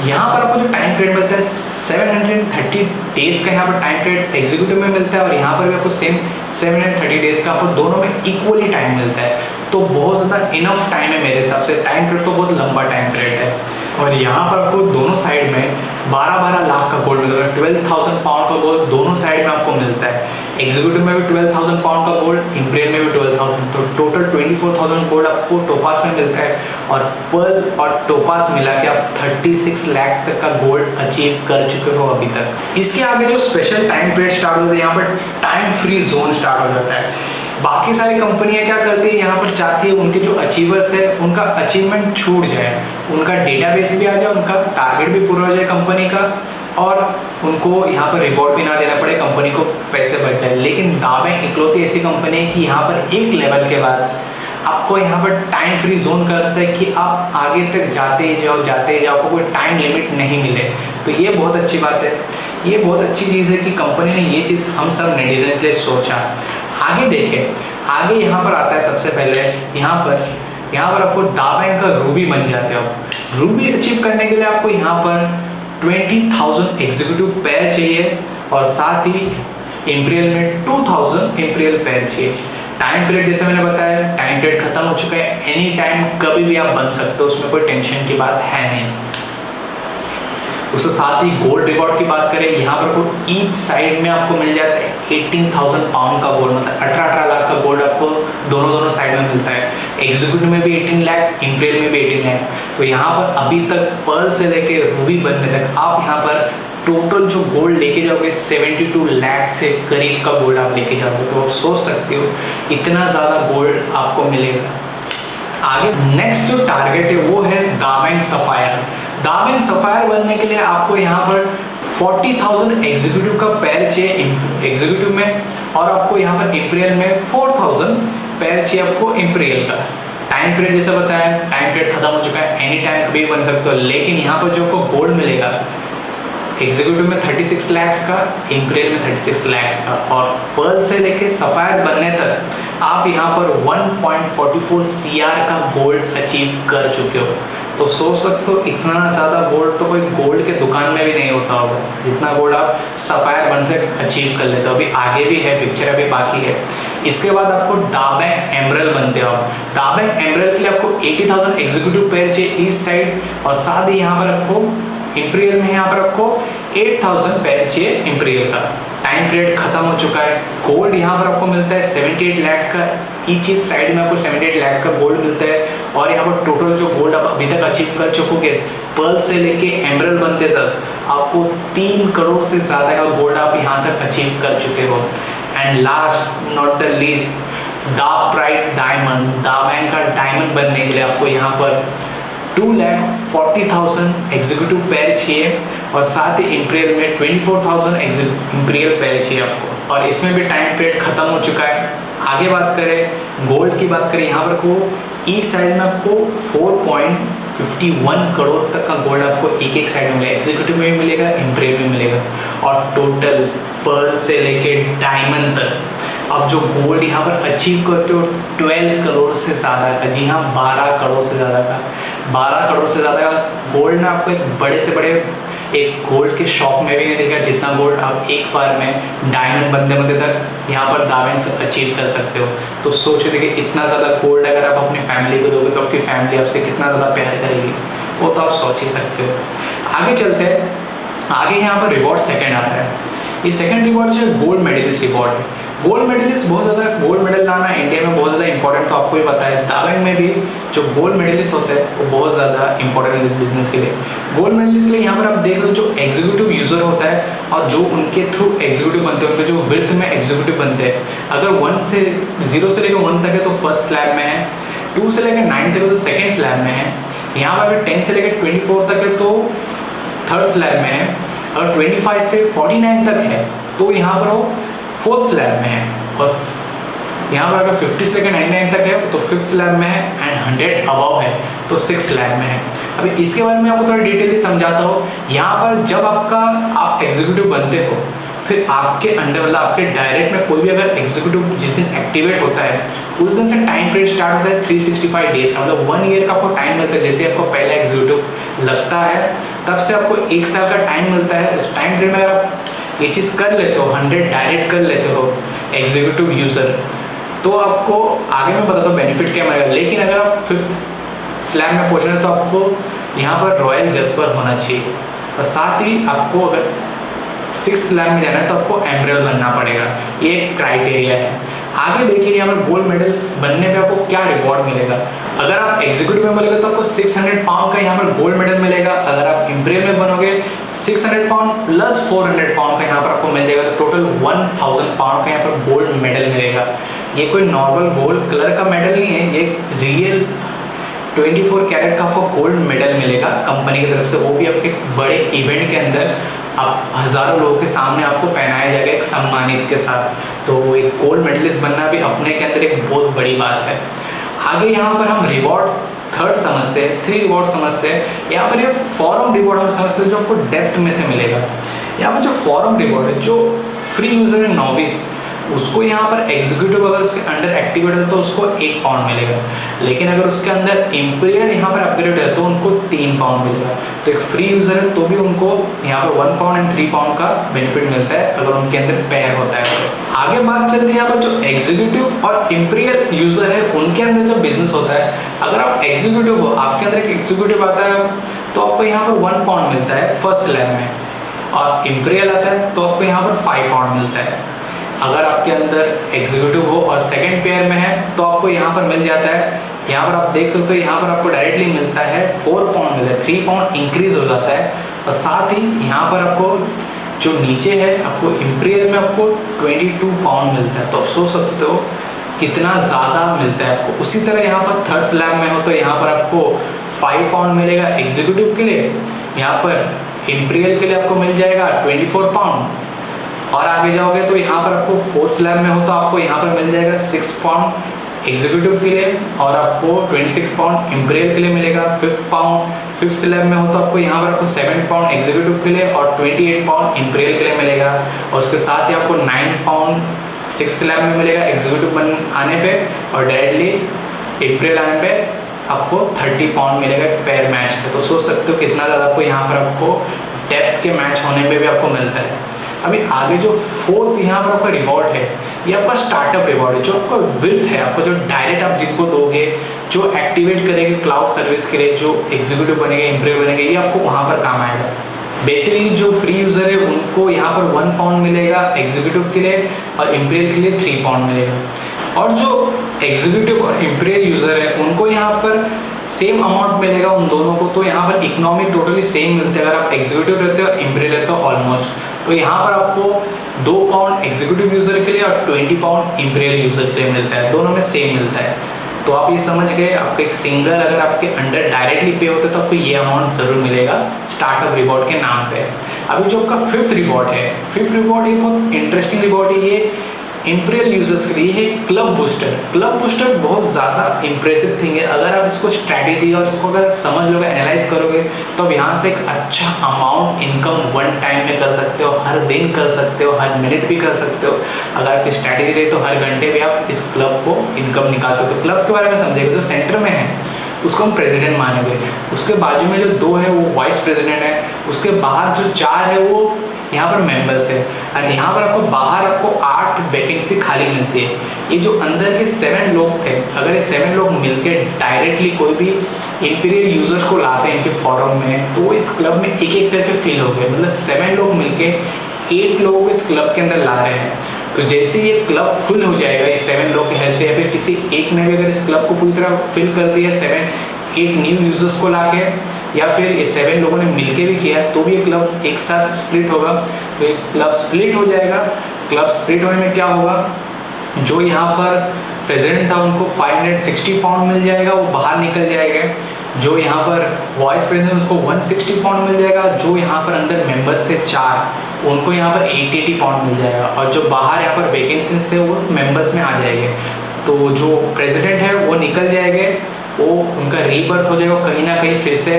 S1: यहाँ पर आपको जो टाइम पीरियड मिलता है 730 डेज का यहाँ पर टाइम पीरियड एग्जीक्यूटिव में मिलता है, और यहाँ पर भी आपको सेम 730 डेज का आपको दोनों में इक्वली टाइम मिलता है। तो बहुत ज़्यादा इनफ टाइम है मेरे हिसाब से, टाइम पीरियड तो बहुत लंबा टाइम पीरियड है। और यहाँ पर आपको दोनों साइड में 12-12 लाख का गोल्ड मिलता है, 12,000 पाउंड का गोल्ड दोनों साइड में आपको मिलता है। एग्जीक्यूटिव में भी 12,000 पाउंड का गोल्ड, इम्पीरियल में भी 12,000, तो टोटल 24,000 गोल्ड आपको टोपास में मिलता है। और पर्ल और टोपास मिला के आप 36 लाख तक का गोल्ड अचीव कर चुके हो अभी तक। इसके आगे जो स्पेशल टाइम पीरियड स्टार्ट होता है, यहाँ पर टाइम फ्री जोन स्टार्ट हो जाता है। बाकी सारी कंपनियां क्या करती है, यहाँ पर चाहती है उनके जो अचीवर्स है उनका अचीवमेंट छूट जाए, उनका डेटाबेस भी आ जाए, उनका टारगेट भी पूरा हो जाए कंपनी का, और उनको यहाँ पर रिवॉर्ड भी ना देना पड़े, कंपनी को पैसे बच जाए। लेकिन दाबैंक इकलौती ऐसी कंपनी है कि यहाँ पर एक लेवल के बाद आपको यहाँ पर टाइम फ्री जोन करता है कि आप आगे तक जाते ही जाओ, आपको कोई टाइम लिमिट नहीं मिले। तो ये बहुत अच्छी बात है, ये बहुत अच्छी चीज़ है कि कंपनी ने ये चीज़ हम सब नेटिजन के लिए सोचा। आगे देखें, आगे यहाँ पर आता है सबसे पहले यहाँ पर आपको दाबैंक का रूबी बन जाते हो। रूबी अचीव करने के लिए आपको यहाँ पर 20,000 एग्जीक्यूटिव पेयर चाहिए और साथ ही इम्पीरियल में 2,000 इम्पीरियल पेयर चाहिए। टाइम पीरियड जैसे मैंने बताया, टाइम पीरियड खत्म हो चुका है, एनी टाइम कभी भी आप बन सकते हो, उसमें कोई टेंशन की बात है नहीं। उसके साथ ही गोल्ड रिवॉर्ड की बात करें, यहाँ पर आपको ईच साइड में आपको मिल जाता है 18,000 पाउंड का गोल्ड, मतलब 18 लाख का गोल्ड आपको दोनों साइड में मिलता है। एग्जीक्यूटिव में भी 18 लाख, इम्पीरियल में भी 18 लाख। तो यहाँ पर अभी तक पर्ल से लेके रूबी बनने तक आप यहाँ पर टोटल जो गोल्ड लेके जाओगे 72 लाख से करीब का गोल्ड आप लेके जाओगे। तो आप सोच सकते हो इतना ज़्यादा गोल्ड आपको मिलेगा। आगे नेक्स्ट जो टारगेट है वो है दाबैंक सफायर। दाबैंक सफायर बनने के लिए आपको यहाँ पर 40,000 एग्जीक्यूटिव का पैर चाहिए एग्जीक्यूटिव में, और आपको यहाँ पर इम्पीरियल में 4,000 पैर चाहिए आपको इम्पीरियल का। टाइम पीरियड जैसे बताया, टाइम पीरियड खत्म हो चुका है, एनी टाइम कभी बन सकते हो। लेकिन यहाँ पर जो आपको गोल्ड मिलेगा एग्जीक्यूटिव में 36 लाख का, इम्पीरियल में 36 लाख का, और पर्ल से लेके सफायर बनने तक आप यहाँ पर 1.44 CR का गोल्ड अचीव कर चुके हो। तो सोच सकते हो इतना ज़्यादा गोल्ड तो कोई गोल्ड के दुकान में भी नहीं होता होगा, जितना गोल्ड आप सफायर बनते अचीव कर लेते हो। अभी आगे भी है, पिक्चर अभी बाकी है। इसके बाद आपको दाबैंक एमरल्ड बनते हो। दाबैंक एमरल्ड के लिए आपको 80,000 एग्जीक्यूटिव पेयर चाहिए ईस्ट साइड, और साथ ही यहाँ पर आपको इम्पीरियल में यहाँ पर आपको 8,000 पैर चाहिए इम्पीरियल का। टाइम पीरियड खत्म हो चुका है। गोल्ड यहाँ पर आपको मिलता है 78 लाख का, ईच साइड में आपको 78 लाख का गोल्ड मिलता है। और यहाँ पर टोटल जो गोल्ड आप अभी तक अचीव कर चुकोगे पर्ल से लेके एमरल्ड बनते तक आपको 3 करोड़ से ज़्यादा का गोल्ड आप यहाँ तक अचीव कर चुके हो। And last not the least, दाप्राइट डायमंड, दाबैंक का डायमंड बनने के लिए आपको यहाँ पर 2,40,000 एग्जीक्यूटिव पैर चाहिए, और साथ ही इम्पीरियल में 24,000 इम्पीरियल पैर चाहिए आपको। और इसमें भी टाइम पीरियड खत्म हो चुका है। आगे बात करें गोल्ड की बात करें, यहाँ पर को ईच साइड में आपको 4.51 करोड़ तक का गोल्ड आपको एक साइड में मिलेगा, एग्जीक्यूटिव में भी मिलेगा, इम्पीरियल में मिलेगा। और टोटल पर्ल से लेके डायमंड तक अब जो गोल्ड यहाँ पर अचीव करते हो 12 करोड़ से ज़्यादा का, जी हाँ 12 करोड़ से ज़्यादा का, 12 करोड़ से ज़्यादा का गोल्ड ना आपको एक बड़े से बड़े एक गोल्ड के शॉप में भी नहीं देखा जितना गोल्ड आप एक बार में डायमंड बनते तक यहाँ पर दाबैंक से अचीव कर सकते हो। तो सोचो देखिए इतना ज़्यादा गोल्ड अगर आप अपनी फैमिली को दोगे तो आपकी फैमिली आपसे कितना ज़्यादा प्यार करेगी, वो तो आप सोच ही सकते हो। आगे चलते हैं, आगे यहाँ पर रिवॉर्ड सेकेंड आता है। ये सेकंड रिवॉर्ड जो है गोल्ड मेडलिस्ट रिवॉर्ड है। गोल्ड मेडलिस्ट बहुत ज़्यादा, गोल्ड मेडल लाना इंडिया में बहुत ज़्यादा इंपॉर्टेंट, तो आपको ही पता है दाबैंक में भी जो गोल्ड मेडलिस्ट होते हैं वो बहुत ज़्यादा इंपॉर्टेंट है इस बिजनेस के लिए। गोल्ड मेडलिस्ट के लिए यहाँ पर आप देख सकते हो जो एग्जीक्यूटिव यूज़र होता है और जो उनके थ्रू एग्जीक्यूटिव बनते हैं, उनके जो विर्थ में एग्जीक्यूटिव बनते हैं, अगर 0 से लेकर 1 तक है तो फर्स्ट स्लैब में है, 2 से लेकर 9 तक है तो सेकेंड स्लैब में है, यहाँ पर अगर 10 से लेकर 24 तक है तो थर्ड स्लैब में है, और 25 से 49 तक है तो यहाँ पर वो फोर्थ स्लैब में है, और यहाँ पर अगर 50 से लेकर 99 तक है तो फिफ्थ स्लैब में है, एंड 100 अबव है तो सिक्स स्लैब में है। अभी इसके बारे में आपको थोड़ा डिटेली समझाता हूँ। यहाँ पर जब आप एग्जीक्यूटिव बनते हो, फिर आपके अंडर मतलब आपके डायरेक्ट में कोई भी अगर एग्जीक्यूटिव जिस दिन एक्टिवेट होता है उस दिन से टाइम पीरियड स्टार्ट होता है 365 डेज का, मतलब 1 ईयर का आपको टाइम मिलता है। जैसे आपको पहला एग्जीक्यूटिव लगता है तब से आपको 1 साल का टाइम मिलता है। उस टाइम पीरियड में अगर आप ये चीज़ कर लेते हो, 100 डायरेक्ट कर लेते हो एग्जीक्यूटिव यूज़र, तो आपको आगे मैं बताता हूँ बेनिफिट क्या मिलेगा। लेकिन अगर आप फिफ्थ स्लैब में पहुँच रहे हैं तो आपको यहाँ पर रॉयल जस्पर होना चाहिए, और साथ ही आपको अगर 6th स्लैब में जाना है तो आपको एमरल्ड बनना पड़ेगा। ये एक क्राइटेरिया है। आगे देखिए यहाँ पर गोल्ड मेडल बनने पे आपको क्या रिवॉर्ड मिलेगा। अगर आप एग्जीक्यूटिव में बनोगे तो आपको 600 पाउंड का यहाँ पर गोल्ड मेडल मिलेगा। अगर आप इम्पीरियल में बनोगे 600 पाउंड प्लस 400 पाउंड का यहाँ पर आपको मिल जाएगा, तो टोटल 1000 पाउंड का यहाँ पर गोल्ड मेडल मिलेगा। ये कोई नॉर्मल गोल्ड कलर का मेडल नहीं है, ये रियल 24 कैरेट का आपको गोल्ड मेडल मिलेगा कंपनी की तरफ से, वो भी आपके बड़े इवेंट के अंदर आप हज़ारों लोगों के सामने आपको पहनाया जाएगा एक सम्मानित के साथ। तो एक गोल्ड मेडलिस्ट बनना भी अपने के अंदर एक बहुत बड़ी बात है। आगे यहाँ पर हम रिवॉर्ड थर्ड समझते हैं, 3 रिवॉर्ड समझते हैं। यहाँ पर ये फॉरम रिवॉर्ड हम समझते हैं जो आपको डेप्थ में से मिलेगा। यहाँ पर जो फॉरम रिवॉर्ड है, जो फ्री यूजर है नोविस, उसको यहाँ पर एग्जीक्यूटिव अगर उसके अंडर एक्टिवेट है तो उसको 1 पाउंड मिलेगा, लेकिन अगर उसके अंदर इम्पीरियल यहाँ पर अपग्रेड है तो उनको 3 पाउंड मिलेगा। तो एक फ्री यूजर है तो भी उनको यहाँ पर 1 पाउंड एंड 3 पाउंड का बेनिफिट मिलता है अगर उनके अंदर पेयर होता है। आगे बात चलती है यहाँ पर जो एग्जीक्यूटिव और इम्पीरियल यूजर है उनके अंदर जो बिजनेस होता है, अगर आप एग्जीक्यूटिव हो, आपके अंदर एक एग्जीक्यूटिव आता है तो आपको यहाँ पर 1 पाउंड मिलता है फर्स्ट स्लैब में, और इम्पीरियल आता है तो आपको यहाँ पर 5 पाउंड मिलता है। अगर आपके अंदर एग्जीक्यूटिव हो और सेकंड पेयर में है तो आपको यहाँ पर मिल जाता है, यहाँ पर आप देख सकते हो, यहाँ पर आपको डायरेक्टली मिलता है 4 पाउंड मिलता है, 3 पाउंड इंक्रीज हो जाता है। और साथ ही यहाँ पर आपको जो नीचे है, आपको इम्पीरियल में आपको 22 पाउंड मिलता है। तो आप सोच सकते हो कितना ज़्यादा मिलता है आपको। उसी तरह यहाँ पर थर्ड स्लैब में हो तो यहाँ पर आपको 5 पाउंड मिलेगा एग्जीक्यूटिव के लिए, यहाँ पर इम्पीरियल के लिए आपको मिल जाएगा 24 पाउंड, और आगे जाओगे तो यहाँ पर आपको फोर्थ स्लैब में हो तो आपको यहाँ पर मिल जाएगा 6 पाउंड एग्जीक्यूटिव के लिए, और आपको 26 पाउंड इम्पीरियल के लिए मिलेगा। फिफ्थ स्लैब में हो तो आपको यहाँ पर आपको 7 पाउंड एग्जीक्यूटिव के लिए और 28 पाउंड इम्पीरियल के लिए मिलेगा, और उसके साथ ही आपको 9 पाउंड 6 स्लैब में मिलेगा एग्जीक्यूटिव बन आने पे, और डायरेक्टली इम्पीरियल आने पे आपको 30 पाउंड मिलेगा पेयर मैच पे। तो सोच सकते हो कितना ज़्यादा आपको यहाँ पर आपको डेप्थ के मैच होने पे भी आपको मिलता है। अभी आगे जो फोर्थ यहाँ पर आपका रिवॉर्ड है, ये आपका स्टार्टअप रिवॉर्ड है, जो आपका विर्थ है, आपको जो डायरेक्ट आप जिनको दोगे, जो एक्टिवेट करेंगे क्लाउड सर्विस के लिए, जो एग्जीक्यूटिव बनेंगे, इम्प्रूव बनेंगे, ये आपको वहाँ पर काम आएगा। बेसिकली जो फ्री यूजर है उनको यहाँ पर 1 पाउंड मिलेगा एग्जीक्यूटिव के लिए, और इम्पीरियल के लिए 3 पाउंड मिलेगा। और जो एग्जीक्यूटिव और इम्पीरियल यूजर है उनको यहाँ पर सेम अमाउंट मिलेगा उन दोनों को। तो यहाँ पर इकोनॉमी टोटली सेम मिलते हैं, अगर आप एग्जीक्यूटिव रहते हो इम्पीरियल रहते हो ऑलमोस्ट। तो यहाँ पर आपको 2 पाउंड एग्जीक्यूटिव यूजर के लिए और 20 पाउंड इम्पीरियल यूजर के लिए मिलता है, दोनों में सेम मिलता है। तो आप ये समझ गए, आपको एक सिंगल अगर आपके अंडर डायरेक्टली पे होता है तो आपको ये अमाउंट जरूर मिलेगा स्टार्टअप रिवॉर्ड के नाम पे। अभी जो आपका फिफ्थ रिवॉर्ड है, फिफ्थ रिवॉर्ड ये बहुत इंटरेस्टिंग रिवॉर्ड है। ये इम्पीरियल यूजर्स के लिए है क्लब बूस्टर। क्लब बूस्टर बहुत ज़्यादा इंप्रेसिव थिंग है। अगर आप इसको स्ट्रैटेजी और इसको अगर समझ लोगे, एनालाइज करोगे, तो आप यहाँ से एक अच्छा अमाउंट इनकम 1 टाइम में कर सकते हो, हर दिन कर सकते हो, हर मिनट भी कर सकते हो। अगर आपकी स्ट्रैटेजी रही तो हर घंटे भी आप इस क्लब को इनकम निकाल सकते हो। क्लब के बारे में समझेगा, जो सेंटर में है उसको हम प्रेसिडेंट मानेंगे, उसके बाजू में जो 2 है वो वाइस प्रेसिडेंट है, उसके बाहर जो 4 है वो यहाँ पर मेंबर्स है, और यहाँ पर आपको बाहर आपको 8 वैकेंसी खाली मिलती है। ये जो अंदर के 7 लोग थे, अगर ये 7 लोग मिलके डायरेक्टली कोई भी इम्पीरियल यूजर्स को लाते हैं इनके फॉरम में, तो इस क्लब में एक एक करके फिल हो गए। मतलब 7 लोग मिलके 8 लोगों को इस क्लब के अंदर ला रहे हैं। तो जैसे ये क्लब फुल हो जाएगा ये 7 लोग की हेल्प से, या फिर किसी एक ने भी अगर इस क्लब को पूरी तरह फिल कर दिया 7-8 न्यू यूजर्स को लाके, या फिर ये 7 लोगों ने मिलके भी किया, तो भी ये क्लब एक साथ स्प्लिट होगा। तो ये क्लब स्प्लिट हो जाएगा। क्लब स्प्लिट होने में क्या होगा, जो यहाँ पर प्रेसिडेंट था उनको 560 पाउंड मिल जाएगा, वो बाहर निकल जाएगा। जो यहाँ पर वाइस प्रेसिडेंट उसको 160 पाउंड मिल जाएगा। जो यहाँ पर अंदर मेंबर्स थे 4, उनको यहाँ पर 80 पाउंड मिल जाएगा, और जो बाहर यहाँ पर वैकेंसीज थे वो मेंबर्स में आ जाएंगे। तो जो प्रेसिडेंट है वो निकल जाएंगे, वो उनका रीबर्थ हो जाएगा, कहीं ना कहीं फिर से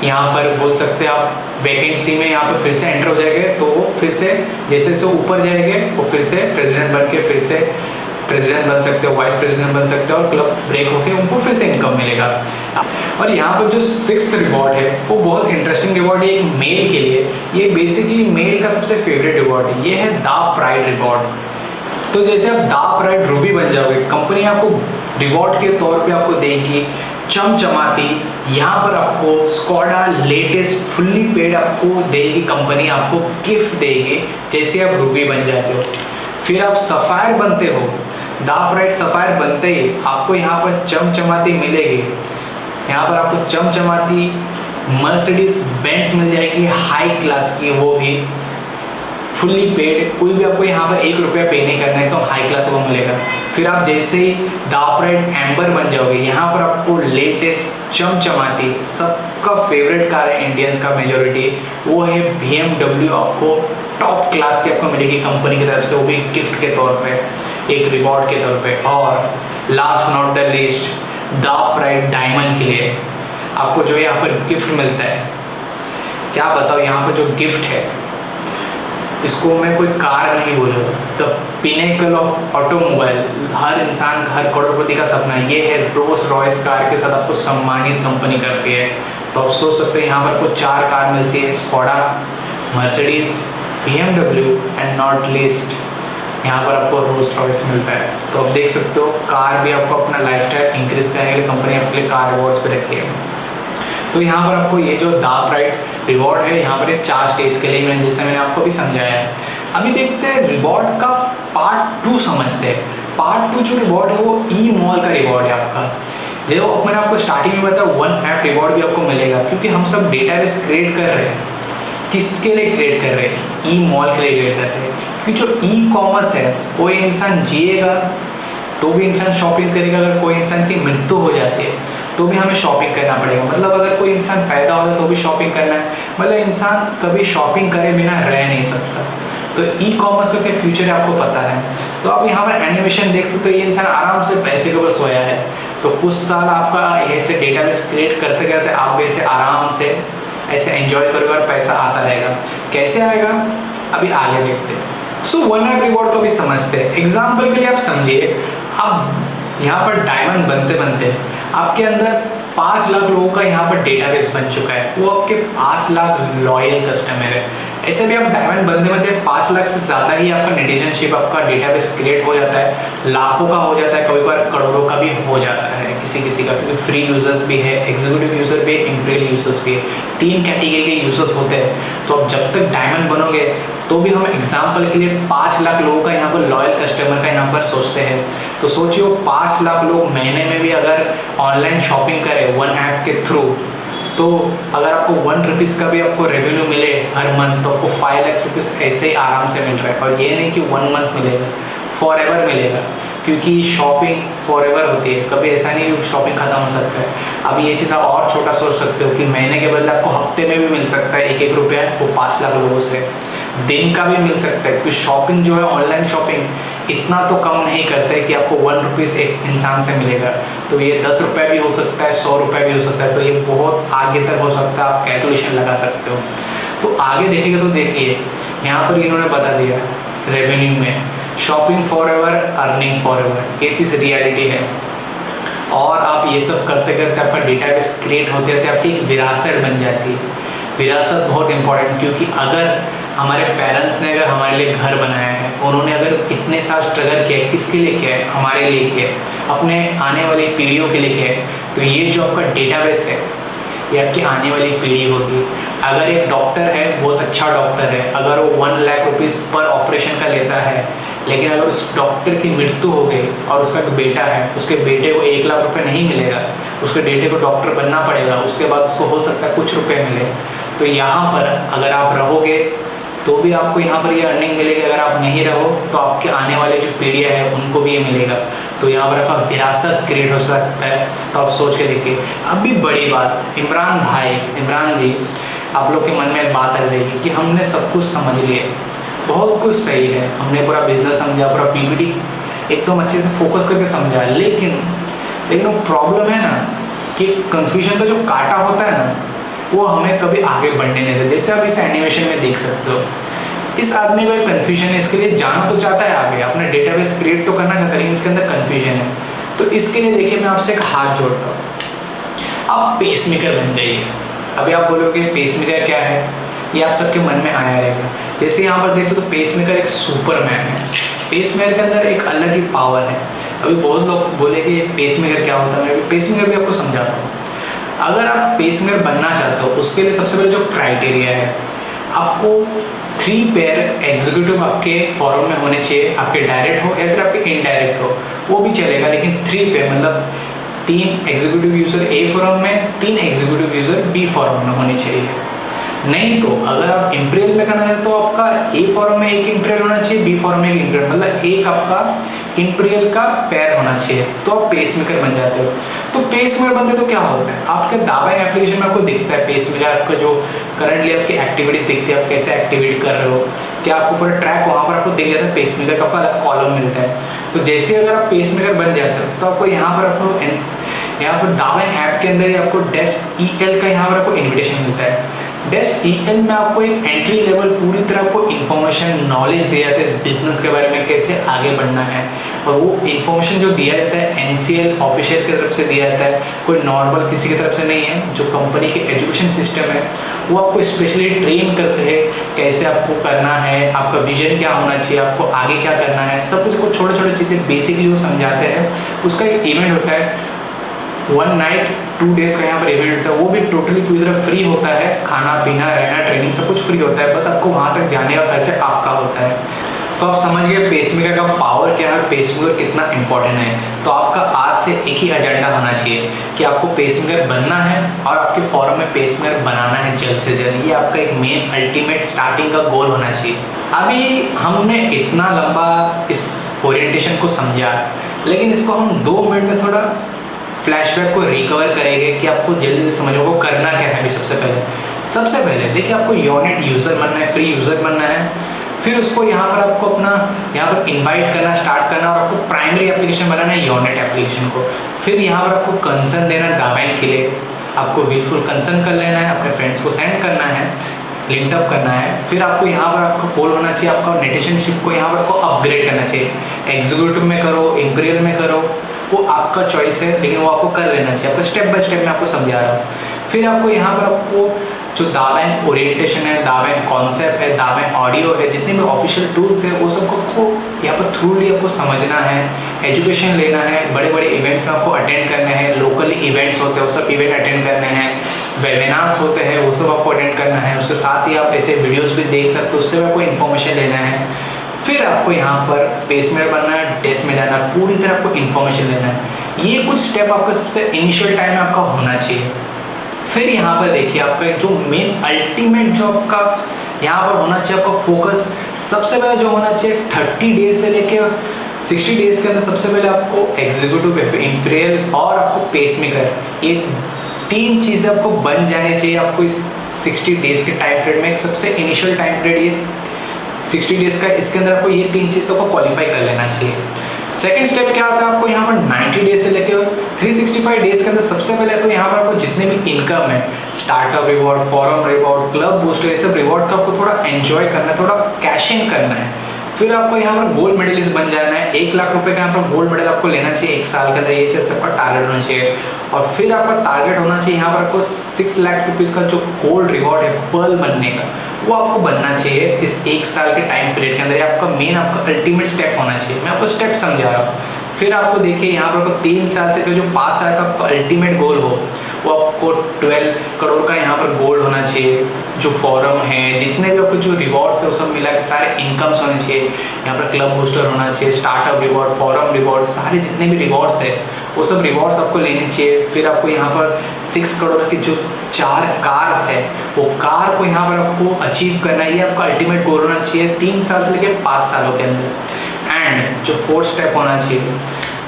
S1: यहाँ पर बोल सकते हैं आप वैकेंसी में यहाँ पर फिर से एंटर हो जाएंगे। तो वो फिर से जैसे जैसे ऊपर जाएंगे वो फिर से प्रेसिडेंट बन के फिर से प्रेसिडेंट बन सकते हो, वाइस प्रेसिडेंट बन सकते हो, और क्लब ब्रेक होके उनको फिर से इनकम मिलेगा। और यहाँ पर जो 6th रिवॉर्ड है वो बहुत इंटरेस्टिंग रिवॉर्ड है एक मेल के लिए। ये बेसिकली मेल का सबसे फेवरेट रिवॉर्ड है, ये है द प्राइड रिवॉर्ड। तो जैसे आप द प्राइड रूबी बन जाओगे, कंपनी आपको रिवॉर्ड के तौर पे आपको देगी चमचमाती, यहाँ पर आपको स्कॉडा लेटेस्ट फुल्ली पेड आपको देगी कंपनी, आपको गिफ्ट देगी जैसे आप रूबी बन जाते हो। फिर आप सफ़ायर बनते हो, द प्राइड सफ़ायर बनते ही आपको यहाँ पर चमचमाती मिलेगी। यहाँ पर आपको चमचमाती मर्सिडीज बेंज मिल जाएगी हाई क्लास की, वो भी फुल्ली पेड। कोई भी आपको यहाँ पर 1 रुपया पे नहीं करना है तो हाई क्लास वो मिलेगा। फिर आप जैसे ही द प्राइड एम्बर बन जाओगे, यहाँ पर आपको लेटेस्ट चमचमाती सबका फेवरेट कार है इंडियंस का मेजोरिटी, वो है BMW। आपको टॉप क्लास की आपको मिलेगी कंपनी की तरफ से, वो भी गिफ्ट के तौर पे, एक रिवॉर्ड के तौर पे। और last not the least, the pride diamond के लिए आपको जो यहाँ पर गिफ्ट मिलता है, क्या बताओ यहाँ पर जो गिफ्ट है इसको मैं कोई कार नहीं बोलूँगा, द पिनेकल ऑफ ऑटोमोबाइल, हर इंसान का, हर करोड़पति का सपना ये है, रोल्स रॉयस कार के साथ आपको सम्मानित कंपनी करती है। तो आप सोच सकते हैं यहाँ पर आपको 4 कार मिलती है, Skoda, Mercedes, BMW and not least यहाँ पर आपको रोल्स रॉयस मिलता है। तो आप देख सकते हो कार भी आपको अपना लाइफस्टाइल इंक्रीज करने के लिए कंपनी आपके लिए कार रिवॉर्ड्स पे रखी है। तो यहाँ पर आपको ये जो द प्राइड रिवॉर्ड है यहाँ पर 4 स्टेज के लिए मैंने जैसे मैंने आपको भी समझाया है। अभी देखते हैं रिवॉर्ड का पार्ट 2 समझते हैं। पार्ट 2 जो रिवॉर्ड है वो ई मॉल का रिवॉर्ड है आपका। जो मैंने आपको स्टार्टिंग में बताया 1 ऐप रिवॉर्ड भी आपको मिलेगा, क्योंकि हम सब डेटाबेस क्रिएट कर रहे हैं। किसके लिए क्रिएट कर रहे हैं? ई मॉल के लिए क्रिएट कर रहे हैं, क्योंकि जो ई कॉमर्स है वो इंसान जिएगा तो भी इंसान शॉपिंग करेगा। अगर कोई इंसान की मृत्यु हो जाती है तो भी हमें शॉपिंग करना पड़ेगा। मतलब अगर कोई इंसान पैदा होता है तो भी शॉपिंग करना है। मतलब इंसान कभी शॉपिंग करे बिना रह नहीं सकता। तो ई कॉमर्स का क्या फ्यूचर है आपको पता है। तो आप यहाँ पर एनिमेशन देख सकते हो, ये इंसान आराम से पैसे के ऊपर सोया है। तो कुछ साल आपका ऐसे डेटाबेस क्रिएट करते करते आप भी ऐसे आराम से ऐसे एंजॉय करोगे और पैसा आता रहेगा। कैसे आएगा अभी आगे देखते हैं। सो 1 ऐप रिवॉर्ड को भी समझते हैं। एग्जाम्पल के लिए आप समझिए, आप यहाँ पर डायमंड बनते बनते आपके अंदर 5 लाख लोगों का यहाँ पर डेटाबेस बन चुका है। वो आपके 5 लाख लॉयल कस्टमर है। ऐसे भी आप डायमंड बनते बनते 5 लाख से ज़्यादा ही आपका नेटिजनशिप, आपका डेटाबेस क्रिएट हो जाता है। लाखों का हो जाता है, कभी कभार करोड़ों का भी हो जाता है किसी का, क्योंकि फ्री यूजर्स भी है, एग्जीक्यूटिव यूजर भी है, इम्पीरियल यूजर्स भी है। 3 कैटेगरी के यूजर्स होते हैं। तो अब जब तक डायमंड बनोगे तो भी हम एग्जाम्पल के लिए 5 लाख लोगों का यहाँ पर लॉयल कस्टमर का यहाँ पर सोचते हैं। तो सोचिए 5 लाख लोग महीने में भी अगर ऑनलाइन शॉपिंग करें 1 ऐप के थ्रू, तो अगर आपको 1 रुपीज़ का भी आपको रेवेन्यू मिले हर मंथ, तो आपको 5 लाख रुपीज़ ऐसे ही आराम से मिल रहा है। और ये नहीं कि 1 मंथ मिलेगा, फॉर एवर मिलेगा, क्योंकि शॉपिंग फॉर एवर होती है। कभी ऐसा नहीं कि शॉपिंग खत्म हो सकता है। अब ये चीज़ आप और छोटा सोच सकते हो कि महीने के बदले आपको हफ्ते में भी मिल सकता है 1-1 रुपया, वो 5 लाख लोगों से दिन का भी मिल सकता है। क्योंकि शॉपिंग जो है, ऑनलाइन शॉपिंग इतना तो कम नहीं करते कि आपको 1 रुपीज़ एक इंसान से मिलेगा। तो ये 10 रुपये भी हो सकता है, 100 रुपये भी हो सकता है। तो ये बहुत आगे तक हो सकता है, आप कैलकुलेशन लगा सकते हो। तो आगे देखेंगे तो देखिए यहाँ पर इन्होंने बता दिया रेवेन्यू में shopping for ever, earning for ever, ये चीज़ रियलिटी है। और आप ये सब करते करते आपका डेटाबेस क्रिएट होते होते आपकी एक विरासत बन जाती है। विरासत बहुत इंपॉर्टेंट, क्योंकि अगर हमारे पेरेंट्स ने अगर हमारे लिए घर बनाया है, उन्होंने अगर इतने साल स्ट्रगल किया है, किसके लिए किया है? हमारे लिए किया है, अपने आने वाली पीढ़ियों के लिए किया है। तो ये जो आपका डेटाबेस है ये आपकी आने वाली पीढ़ी होगी। अगर एक डॉक्टर है, बहुत अच्छा डॉक्टर है, अगर वो 1 लाख रुपीज़ पर ऑपरेशन का लेता है, लेकिन अगर उस डॉक्टर की मृत्यु हो गई और उसका एक बेटा है, उसके बेटे को 1 लाख रुपये नहीं मिलेगा, उसके बेटे को डॉक्टर बनना पड़ेगा, उसके बाद उसको हो सकता है कुछ रुपये मिले। तो यहाँ पर अगर आप रहोगे तो भी आपको यहाँ पर ये अर्निंग मिलेगी। अगर आप नहीं रहो तो आपके आने वाले जो पीढ़ियाँ हैं उनको भी ये मिलेगा। तो यहाँ पर आपका विरासत क्रिएट हो सकता है। तो आप सोच के देखिए। अब भी बड़ी बात, इमरान भाई, इमरान जी, आप लोग के मन में एक बात आ रहेगी कि हमने सब कुछ समझ लिया, बहुत कुछ सही है, हमने पूरा बिजनेस समझा, पूरा PPT एकदम अच्छे से फोकस करके समझा, लेकिन वो प्रॉब्लम है ना कि कन्फ्यूजन का जो कांटा होता है ना, वो हमें कभी आगे बढ़ने नहीं देता। जैसे आप इस एनिमेशन में देख सकते हो, इस आदमी को एक कन्फ्यूजन है, इसके लिए जाना तो चाहता है आगे, अपना डेटाबेस क्रिएट तो करना चाहता है, लेकिन इसके अंदर कन्फ्यूजन है। तो इसके लिए देखिए मैं आपसे एक हाथ जोड़ता हूँ, आप पेसमेकर बन जाइए। अभी आप बोलोगे पेसमेकर क्या है, ये आप सबके मन में आया रहेगा। जैसे यहाँ पर देख सकते हो पेसमेकर एक सुपरमैन है। पेसमेकर के अंदर एक अलग ही पावर है। अभी बहुत लोग बोले कि पेसमेकर क्या होता है, मैं पेसमेकर भी आपको समझाता हूँ। अगर आप पेसमेकर बनना चाहते हो, उसके लिए सबसे पहले जो क्राइटेरिया है, आपको 3 पेयर एग्जीक्यूटिव आपके फॉर्म में होने चाहिए, आपके डायरेक्ट हो या फिर आपके इनडायरेक्ट हो, वो भी चलेगा, लेकिन 3 पेयर मतलब 3 एग्जीक्यूटिव यूजर A फॉर्म में, 3 एग्जीक्यूटिव यूजर B फॉर्म में होने चाहिए। नहीं तो अगर आप इम्पीरियल में करना चाहते हो तो आपका A फॉर्म में एक इम्पीरियल होना चाहिए, B फॉर्म में एक इम्पीरियल, मतलब एक आपका इम्पीरियल का पेयर होना चाहिए, तो आप पेसमेकर बन जाते हो। तो पेसमेकर बनते तो क्या होता है, आपके दाबाइन एप्लीकेशन में आपको दिखता है पेसमेकर, आपका जो करंटली आपकी एक्टिविटीज दिखती है, आप कैसे एक्टिवेट कर रहे हो, क्या आपको पूरा ट्रैक वहाँ पर आपको दिख जाता है। पेसमेकर का आपका अलग कॉलम मिलता है। तो जैसे अगर आप पेसमेकर बन जाते हो तो आपको यहाँ पर आपको यहाँ पर दावैंग ऐप के अंदर ही आपको डेस्क EL का यहाँ पर आपको इन्विटेशन मिलता है। डेस्क EL में आपको एक एंट्री लेवल पूरी तरह आपको इन्फॉर्मेशन नॉलेज दिया जाता है इस बिजनेस के बारे में, कैसे आगे बढ़ना है। और वो इन्फॉर्मेशन जो दिया जाता है NCL ऑफिशियल की तरफ से दिया जाता है, कोई नॉर्मल किसी की तरफ से नहीं है। जो कंपनी के एजुकेशन सिस्टम है वो आपको स्पेशली ट्रेन करते हैं कैसे आपको करना है, आपका विजन क्या होना चाहिए, आपको आगे क्या करना है, सब कुछ आपको छोटे छोटे चीज़ें बेसिकली वो समझाते हैं। उसका एक इवेंट होता है 1 नाइट 2 डेज का यहाँ पर इवेंट होता है, वो भी टोटली पूरी तरह फ्री होता है। खाना पीना रहना ट्रेनिंग सब कुछ फ्री होता है, बस आपको वहाँ तक जाने का खर्चा आपका होता है। तो आप समझ गए पेसमेकर का पावर क्या है और पेसमेकर कितना इंपॉर्टेंट है। तो आपका आज से एक ही एजेंडा होना चाहिए कि आपको पेसमेकर बनना है और आपके फॉरम में पेसमेकर बनाना है जल्द से जल्द। ये आपका एक मेन अल्टीमेट स्टार्टिंग का गोल होना चाहिए। अभी हमने इतना लंबा इस ओरिएंटेशन को समझा, लेकिन इसको हम 2 मिनट में थोड़ा फ्लैशबैक को रिकवर करेंगे कि आपको जल्दी समझ को करना क्या है। अभी सबसे पहले देखिए, आपको यूनिट यूज़र बनना है, फ्री यूज़र बनना है। फिर उसको यहाँ पर आपको अपना यहाँ पर इनवाइट करना स्टार्ट करना और आपको प्राइमरी एप्लीकेशन बनाना है यूनिट एप्लीकेशन को। फिर यहाँ पर आपको कंसर्न देना है दावैंग के लिए, आपको बिल्कुल कंसर्न कर लेना है, अपने फ्रेंड्स को सेंड करना है, लिंकअप करना है। फिर आपको यहाँ पर आपका गोल होना चाहिए, आपका नेटिशनशिप को यहाँ पर आपको अपग्रेड करना चाहिए। एग्जीक्यूटिव में करो, इंपीरियल में करो, वो आपका चॉइस है, लेकिन वो आपको कर लेना चाहिए। आपको स्टेप बाय स्टेप मैं आपको समझा रहा हूँ। फिर आपको यहाँ पर आपको जो दावैंग ओरिएंटेशन है, दावैंग कॉन्सेप्ट है, दावैंग ऑडियो है, जितने भी ऑफिशियल टूल्स है वो सबको आपको यहाँ पर थ्रूली आपको समझना है, एजुकेशन लेना है। बड़े बड़े इवेंट्स में आपको अटेंड करने हैं, लोकली इवेंट्स होते हैं वो सब इवेंट अटेंड करने हैं, वेबिनार्स होते हैं वो सब आपको अटेंड करना है। उसके साथ ही आप ऐसे वीडियोज़ भी देख सकते हो, उससे भी आपको इन्फॉर्मेशन लेना है। फिर आपको यहाँ पर पेसमेकर बनना है, डेस्क में जाना है, पूरी तरह आपको इन्फॉर्मेशन लेना है। ये कुछ स्टेप आपका सबसे इनिशियल टाइम में आपका होना चाहिए। फिर यहाँ पर देखिए, आपका जो मेन अल्टीमेट जो आपका यहाँ पर होना चाहिए, आपका फोकस सबसे पहले जो होना चाहिए 30 डेज से लेके 60 डेज के अंदर सबसे पहले आपको एग्जीक्यूटिव, इंपीरियल और आपको पेसमेकर, ये 3 चीज़ें आपको बन जानी चाहिए। आपको इस 60 डेज के टाइम पीरियड में, सबसे इनिशियल टाइम पीरियड ये 60 डेज का, इसके अंदर आपको ये 3 चीज़ को क्वालिफाई कर लेना चाहिए। सेकंड स्टेप क्या होता है, आपको यहाँ पर 90 डेज से लेकर 365 डेज के अंदर सबसे पहले तो यहाँ पर आपको जितने भी इनकम है, startup reward, forum reward, club booster, ये सब रिवॉर्ड का आपको थोड़ा एंजॉय करना है, थोड़ा कैश इन करना है। फिर आपको यहाँ पर गोल्ड मेडलिस्ट बन जाना है। 1 लाख रुपए का यहाँ पर गोल्ड मेडल आपको लेना चाहिए 1 साल के अंदर, ये चीज़ सबका टारगेट होना चाहिए। और फिर आपका टारगेट होना चाहिए यहाँ पर आपको 6 लाख रुपीज़ का जो गोल्ड रिवॉर्ड है पर्ल बनने का, वो आपको बनना चाहिए इस 1 साल के टाइम पीरियड के अंदर। ये आपका मेन आपका अल्टीमेट स्टेप होना चाहिए। मैं आपको स्टेप समझा रहा हूँ। फिर आपको देखिए यहाँ पर आपको 3 साल से जो 5 साल का आपको अल्टीमेट गोल हो, वो आपको 12 करोड़ का यहाँ पर गोल्ड होना चाहिए। जो फॉरम है, जितने भी आपको जो रिवॉर्ड्स है वो सब मिला के सारे इनकम्स होने चाहिए। यहाँ पर क्लब बूस्टर होना चाहिए, स्टार्टअप रिवॉर्ड, फॉरम रिवॉर्ड, सारे जितने भी रिवॉर्ड्स है वो सब रिवॉर्ड्स आपको लेने चाहिए। फिर आपको यहाँ पर 6 करोड़ की जो 4 कार्स है, वो कार को यहाँ पर आपको अचीव करना है। ये आपका अल्टीमेट गोल होना चाहिए 3 साल से लेकर 5 सालों के अंदर। एंड जो 4th स्टेप होना चाहिए,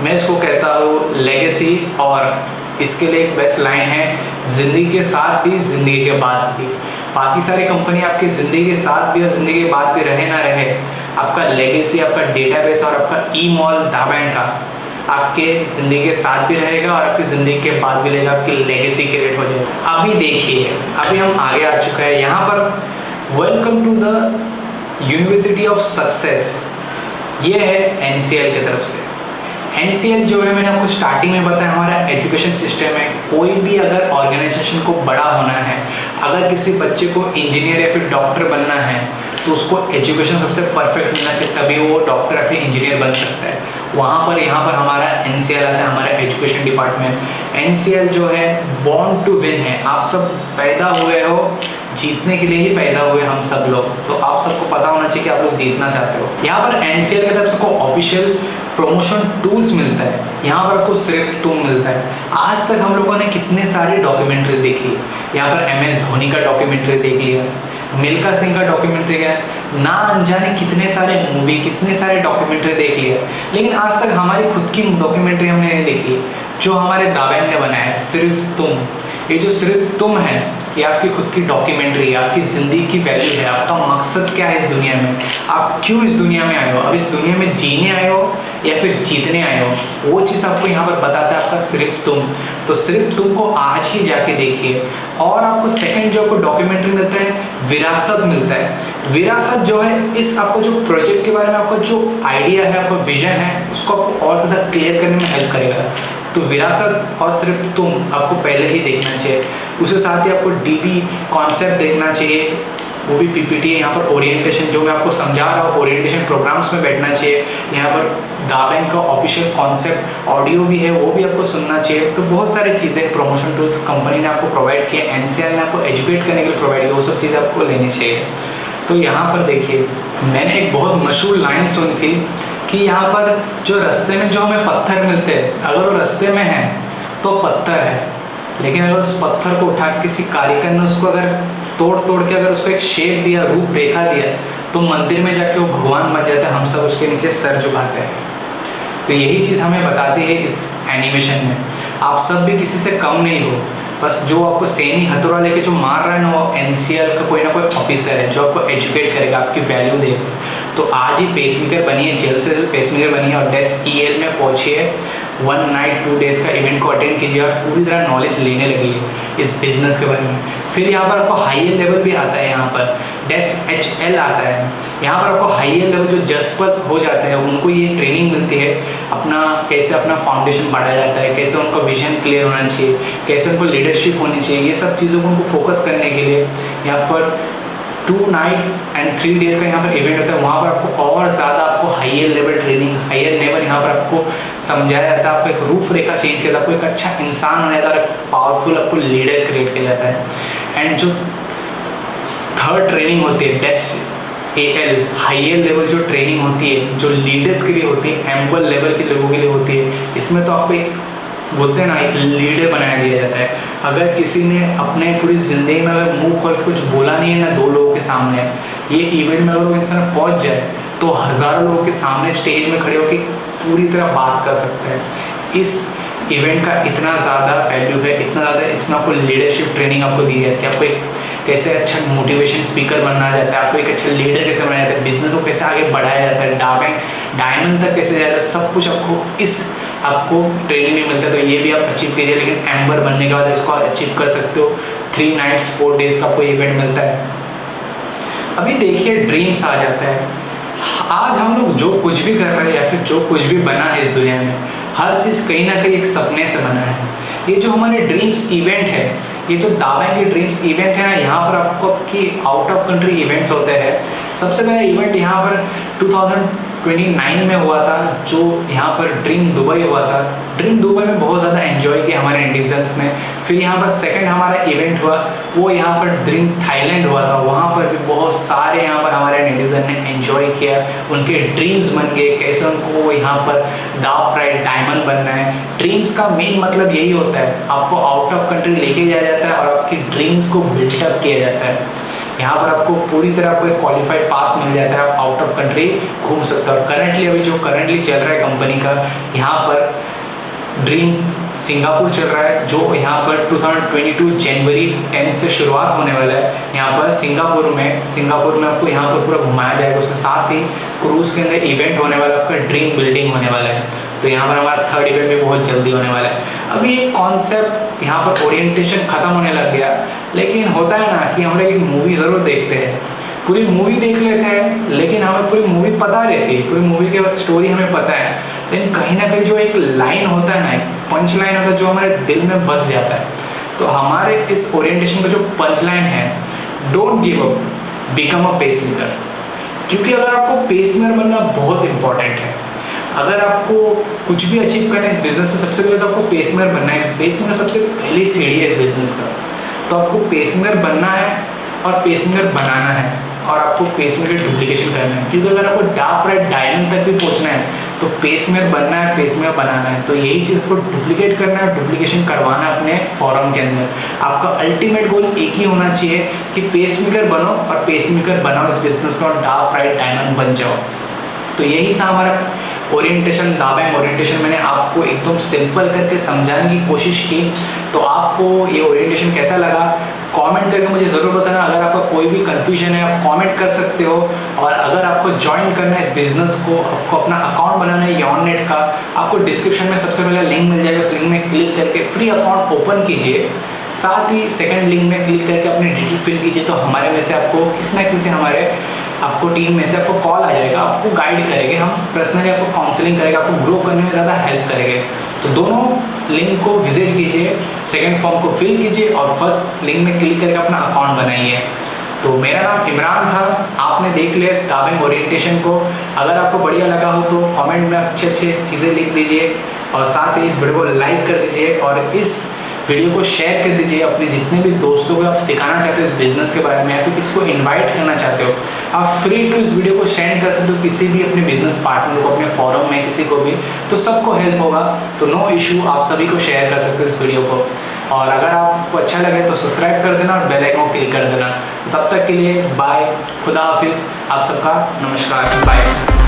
S1: मैं इसको कहता हूँ लेगेसी, और इसके लिए एक बेस्ट लाइन है, ज़िंदगी के साथ भी ज़िंदगी के बाद भी। बाकी सारी कंपनी आपकी ज़िंदगी के साथ भी और ज़िंदगी के बाद भी रहे ना रहे, आपका लेगेसी, आपका डेटाबेस और आपका ई-मॉल दावैंग का आपके ज़िंदगी के साथ भी रहेगा और आपकी ज़िंदगी के बाद भी रहेगा, आपकी लेगेसी क्रिएट हो जाएगी। अभी देखिए, अभी हम आगे आ चुका है यहाँ पर। Welcome to the university of success, ये है NCL की तरफ से। NCL जो है, मैंने आपको स्टार्टिंग में बताया, हमारा एजुकेशन सिस्टम है। कोई भी अगर ऑर्गेनाइजेशन को बड़ा होना है, अगर किसी बच्चे को इंजीनियर या फिर डॉक्टर बनना है, तो उसको एजुकेशन सबसे परफेक्ट मिलना चाहिए, तभी वो डॉक्टर या फिर इंजीनियर बन सकता है। वहाँ पर यहाँ पर हमारा NCL आता है, हमारा एजुकेशन डिपार्टमेंट। NCL जो है बॉर्न टू विन है। आप सब पैदा हुए हो जीतने के लिए ही पैदा हुए, हम सब लोग, तो आप सबको पता होना चाहिए कि आप लोग जीतना चाहते हो। यहाँ पर NCL की तरफ से को ऑफिशियल प्रमोशन टूल्स मिलता है, यहाँ पर आपको सिर्फ तुम मिलता है। आज तक हम लोगों ने कितने सारे डॉक्यूमेंट्री देखी, यहाँ पर MS धोनी का डॉक्यूमेंट्री देख लिया, मिल्खा सिंह का डॉक्यूमेंट्री है, ना अनजाने कितने सारे मूवी, कितने सारे डॉक्यूमेंट्री देख लिया, लेकिन आज तक हमारी खुद की डॉक्यूमेंट्री हमने नहीं देखी जो हमारे दावैंग ने बनाया है, सिर्फ तुम। ये जो सिर्फ तुम है, ये आपकी खुद की डॉक्यूमेंट्री है, आपकी ज़िंदगी की वैल्यू है, आपका मकसद क्या है इस दुनिया में, आप क्यों इस दुनिया में आए हो, अब इस दुनिया में जीने आए हो या फिर जीतने आए हो, वो चीज़ आपको यहाँ पर बताता है आपका सिर्फ तुम। तो सिर्फ तुम को आज ही जाके देखिए। और आपको सेकंड जो आपको डॉक्यूमेंट्री मिलता है, विरासत मिलता है। विरासत जो है, इस आपको जो प्रोजेक्ट के बारे में आपको जो आइडिया है, आपका विजन है, उसको आपको और ज़्यादा क्लियर करने में हेल्प करेगा। तो विरासत और सिर्फ तुम आपको पहले ही देखना चाहिए। उसके साथ ही आपको डीपी कॉन्सेप्ट देखना चाहिए, वो भी पीपीटी है। यहाँ पर ओरिएंटेशन जो मैं आपको समझा रहा हूँ, ओरिएंटेशन प्रोग्राम्स में बैठना चाहिए। यहाँ पर दा बैंक का ऑफिशियल कॉन्सेप्ट ऑडियो भी है, वो भी आपको सुनना चाहिए। तो बहुत सारी चीज़ें प्रमोशन टूल्स कंपनी ने आपको प्रोवाइड किए, एनसीआर ने आपको एजुकेट करने के लिए प्रोवाइड किया, वो सब चीज़ें आपको लेनी चाहिए। तो यहाँ पर देखिए, मैंने एक बहुत मशहूर लाइन सुनी थी कि यहाँ पर जो रास्ते में जो हमें पत्थर मिलते हैं, अगर वो रास्ते में है तो पत्थर है, लेकिन अगर उस पत्थर को उठा के किसी कारीगर ने उसको अगर तोड़ के अगर उसको एक शेप दिया, रूपरेखा दिया, तो मंदिर में जाके वो भगवान बन जाता है, हम सब उसके नीचे सर झुकाते हैं। तो यही चीज़ हमें बताती है इस एनिमेशन में, आप सब भी किसी से कम नहीं हो। बस जो आपको सेम ही हथौड़ा लेके जो मार रहा है ना, वो एनसीएल का कोई ना कोई ऑफिसर है जो आपको एजुकेट करेगा, आपकी वैल्यू देगा। तो आज ही पेसमेकर बनिए, जल्द से जल्द पेसमेकर बनिए और डेस्क ईएल में पहुँचिए। 1 नाइट 2 डेज़ का इवेंट को अटेंड कीजिए और पूरी तरह नॉलेज लेने लगिए इस बिज़नेस के बारे में। फिर यहाँ पर आपको हाइयर लेवल भी आता है, यहाँ पर डेस्क HL आता है। यहाँ पर आपको हाइयर लेवल जो जज पर हो जाते हैं, उनको ये ट्रेनिंग मिलती है, अपना कैसे अपना फाउंडेशन बढ़ाया जाता है, कैसे उनका विजन क्लियर होना चाहिए, कैसे उनको लीडरशिप होनी चाहिए, ये सब चीज़ों को उनको फोकस करने के लिए यहाँ पर 2 नाइट्स एंड 3 डेज़ का यहाँ पर इवेंट होता है। वहाँ पर आपको और ज़्यादा आपको higher level training, higher level यहाँ पर आपको समझाया जाता है, आपको एक रूपरेखा चेंज किया जाता है, आपको एक अच्छा इंसान बनाया जाता है, पावरफुल आपको लीडर क्रिएट किया जाता है। एंड जो थर्ड ट्रेनिंग होती है डेस्क AL, हाइयर लेवल जो ट्रेनिंग होती है, जो लीडर्स के लिए होती है, एम्बल लेवल के लोगों के लिए होती है, इसमें तो आपको एक बोलते हैं ना, एक लीडर बनाया दिया जाता है। अगर किसी ने अपने पूरी ज़िंदगी में अगर मुंह खोल के कुछ बोला नहीं है ना 2 लोगों के सामने, ये इवेंट में अगर वो इंसान पहुंच जाए तो हज़ारों लोगों के सामने स्टेज में खड़े होकर पूरी तरह बात कर सकता है। इस इवेंट का इतना ज़्यादा वैल्यू है, इतना ज़्यादा इसमें आपको लीडरशिप ट्रेनिंग आपको दी जाती है, आपको एक कैसे अच्छा मोटिवेशन स्पीकर बनना जाता है, आपको एक अच्छा लीडर कैसे बनाया जाता है, बिजनेस को कैसे आगे बढ़ाया जाता है, डायमंड तक कैसे जाता है, सब कुछ आपको ट्रेनिंग में मिलता है। तो ये भी आप अचीव कीजिए, लेकिन एम्बर बनने के बाद इसको अचीव कर सकते हो। 3 नाइट्स 4 डेज़ का आपको इवेंट मिलता है। अभी देखिए, ड्रीम्स आ जाता है। आज हम लोग जो कुछ भी कर रहे हैं या फिर जो कुछ भी बना है इस दुनिया में, हर चीज़ कहीं ना कहीं एक सपने से बना है। ये जो हमारे ड्रीम्स इवेंट है, ये जो दा बैंक के ड्रीम्स इवेंट है ना, यहाँ पर आपको आपकी आउट ऑफ कंट्री इवेंट्स होते हैं। सबसे पहला इवेंट यहाँ पर 2029 में हुआ था, जो यहाँ पर ड्रीम दुबई हुआ था। ड्रीम दुबई में बहुत ज़्यादा एंजॉय किया हमारे इंडिजन्स ने। फिर यहाँ पर सेकंड हमारा इवेंट हुआ, वो यहाँ पर ड्रीम थाईलैंड हुआ था। वहाँ पर भी बहुत सारे यहाँ पर हमारे इंडिजन ने एंजॉय किया, उनके ड्रीम्स बन गए, कैसे उनको यहाँ पर दा प्राइड डायमंड बनना है। ड्रीम्स का मेन मतलब यही होता है, आपको आउट ऑफ कंट्री लेके जाया जाता है और आपकी ड्रीम्स को बिल्टअप किया जाता है। यहाँ पर आपको पूरी तरह आपको एक क्वालिफाइड पास मिल जाता है, आप आउट ऑफ कंट्री घूम सकते हो। और करंटली अभी जो करंटली चल रहा है कंपनी का, यहाँ पर ड्रीम सिंगापुर चल रहा है, जो यहाँ पर 2022 जनवरी 10 से शुरुआत होने वाला है। यहाँ पर सिंगापुर में आपको यहाँ पर पूरा घुमाया जाएगा। उसके साथ ही क्रूज़ के अंदर इवेंट होने वाला है, आपका ड्रीम बिल्डिंग होने वाला है। तो यहाँ पर हमारा थर्ड इवेंट भी बहुत जल्दी होने वाला है। अभी एक कॉन्सेप्ट यहाँ पर ओरिएंटेशन ख़त्म होने लग गया, लेकिन होता है ना कि हम लोग एक मूवी ज़रूर देखते हैं, पूरी मूवी देख लेते हैं, लेकिन हमें पूरी मूवी पता रहती है, पूरी मूवी की स्टोरी हमें पता है, लेकिन कहीं ना कहीं जो एक लाइन होता है ना, एक पंच लाइन होता है जो हमारे दिल में बस जाता है। तो हमारे इस ओरिएंटेशन का जो पंच लाइन है, don't give up, become a pacemaker. क्योंकि अगर आपको पेसमेकर बनना बहुत इंपॉर्टेंट है, अगर आपको कुछ भी अचीव करना है इस बिजनेस में, सबसे पहले तो आपको पेसमेकर बनना है। पेसमेकर सबसे पहली सीढ़ी है इस बिजनेस का। तो आपको पेसमेकर बनना है और पेसमेकर बनाना है, और आपको पेसमेकर डुप्लीकेशन करना है। क्योंकि अगर आपको डायमंड तक भी पहुंचना है तो पेसमेकर बनना है, पेसमेकर बनाना है। तो यही चीज़ को डुप्लीकेट करना है, डुप्लीकेशन करवाना है अपने फॉरम के अंदर। आपका अल्टीमेट गोल एक ही होना चाहिए कि पेसमेकर बनो और पेसमेकर बनाओ इस बिजनेस में, और डायमंड बन जाओ। तो यही था हमारा ओरिएंटेशन, दा बैंक ओरिएंटेशन। मैंने आपको एकदम सिंपल करके समझाने की कोशिश की। तो आपको ये ओरिएंटेशन कैसा लगा कमेंट करके मुझे ज़रूर बताना। अगर आपका कोई भी कन्फ्यूजन है आप कमेंट कर सकते हो। और अगर आपको ज्वाइन करना है इस बिज़नेस को, आपको अपना अकाउंट बनाना है YONNET का, आपको डिस्क्रिप्शन में सबसे पहले लिंक मिल जाएगा। उस लिंक में क्लिक करके फ्री अकाउंट ओपन कीजिए। साथ ही सेकंड लिंक में क्लिक करके अपनी डिटेल फिल कीजिए। तो हमारे में से आपको किसी ना किसी आपको टीम में से आपको कॉल आ जाएगा, आपको गाइड करेंगे, हम पर्सनली आपको काउंसलिंग करेंगे, आपको ग्रो करने में ज़्यादा हेल्प करेंगे। तो दोनों लिंक को विजिट कीजिए, सेकंड फॉर्म को फिल कीजिए और फर्स्ट लिंक में क्लिक करके अपना अकाउंट बनाइए। तो मेरा नाम इमरान था, आपने देख लिया इस दाबेंग ओरिएंटेशन को। अगर आपको बढ़िया लगा हो तो कमेंट में अच्छे चीज़ें लिख दीजिए और साथ ही इस वीडियो को लाइक कर दीजिए और इस वीडियो को शेयर कर दीजिए अपने जितने भी दोस्तों को आप सिखाना चाहते हो इस बिज़नेस के बारे में या फिर किसी को इनवाइट करना चाहते हो। आप फ्री टू इस वीडियो को सेंड कर सकते हो किसी भी अपने बिजनेस पार्टनर को, अपने फोरम में किसी को भी, तो सबको हेल्प होगा। तो नो इशू, आप सभी को शेयर कर सकते हो इस वीडियो को। और अगर आपको अच्छा लगे तो सब्सक्राइब कर देना और बेल आइकन को क्लिक कर देना। तब तक के लिए बाय, खुदा हाफिज़, आप सबका नमस्कार, बाय।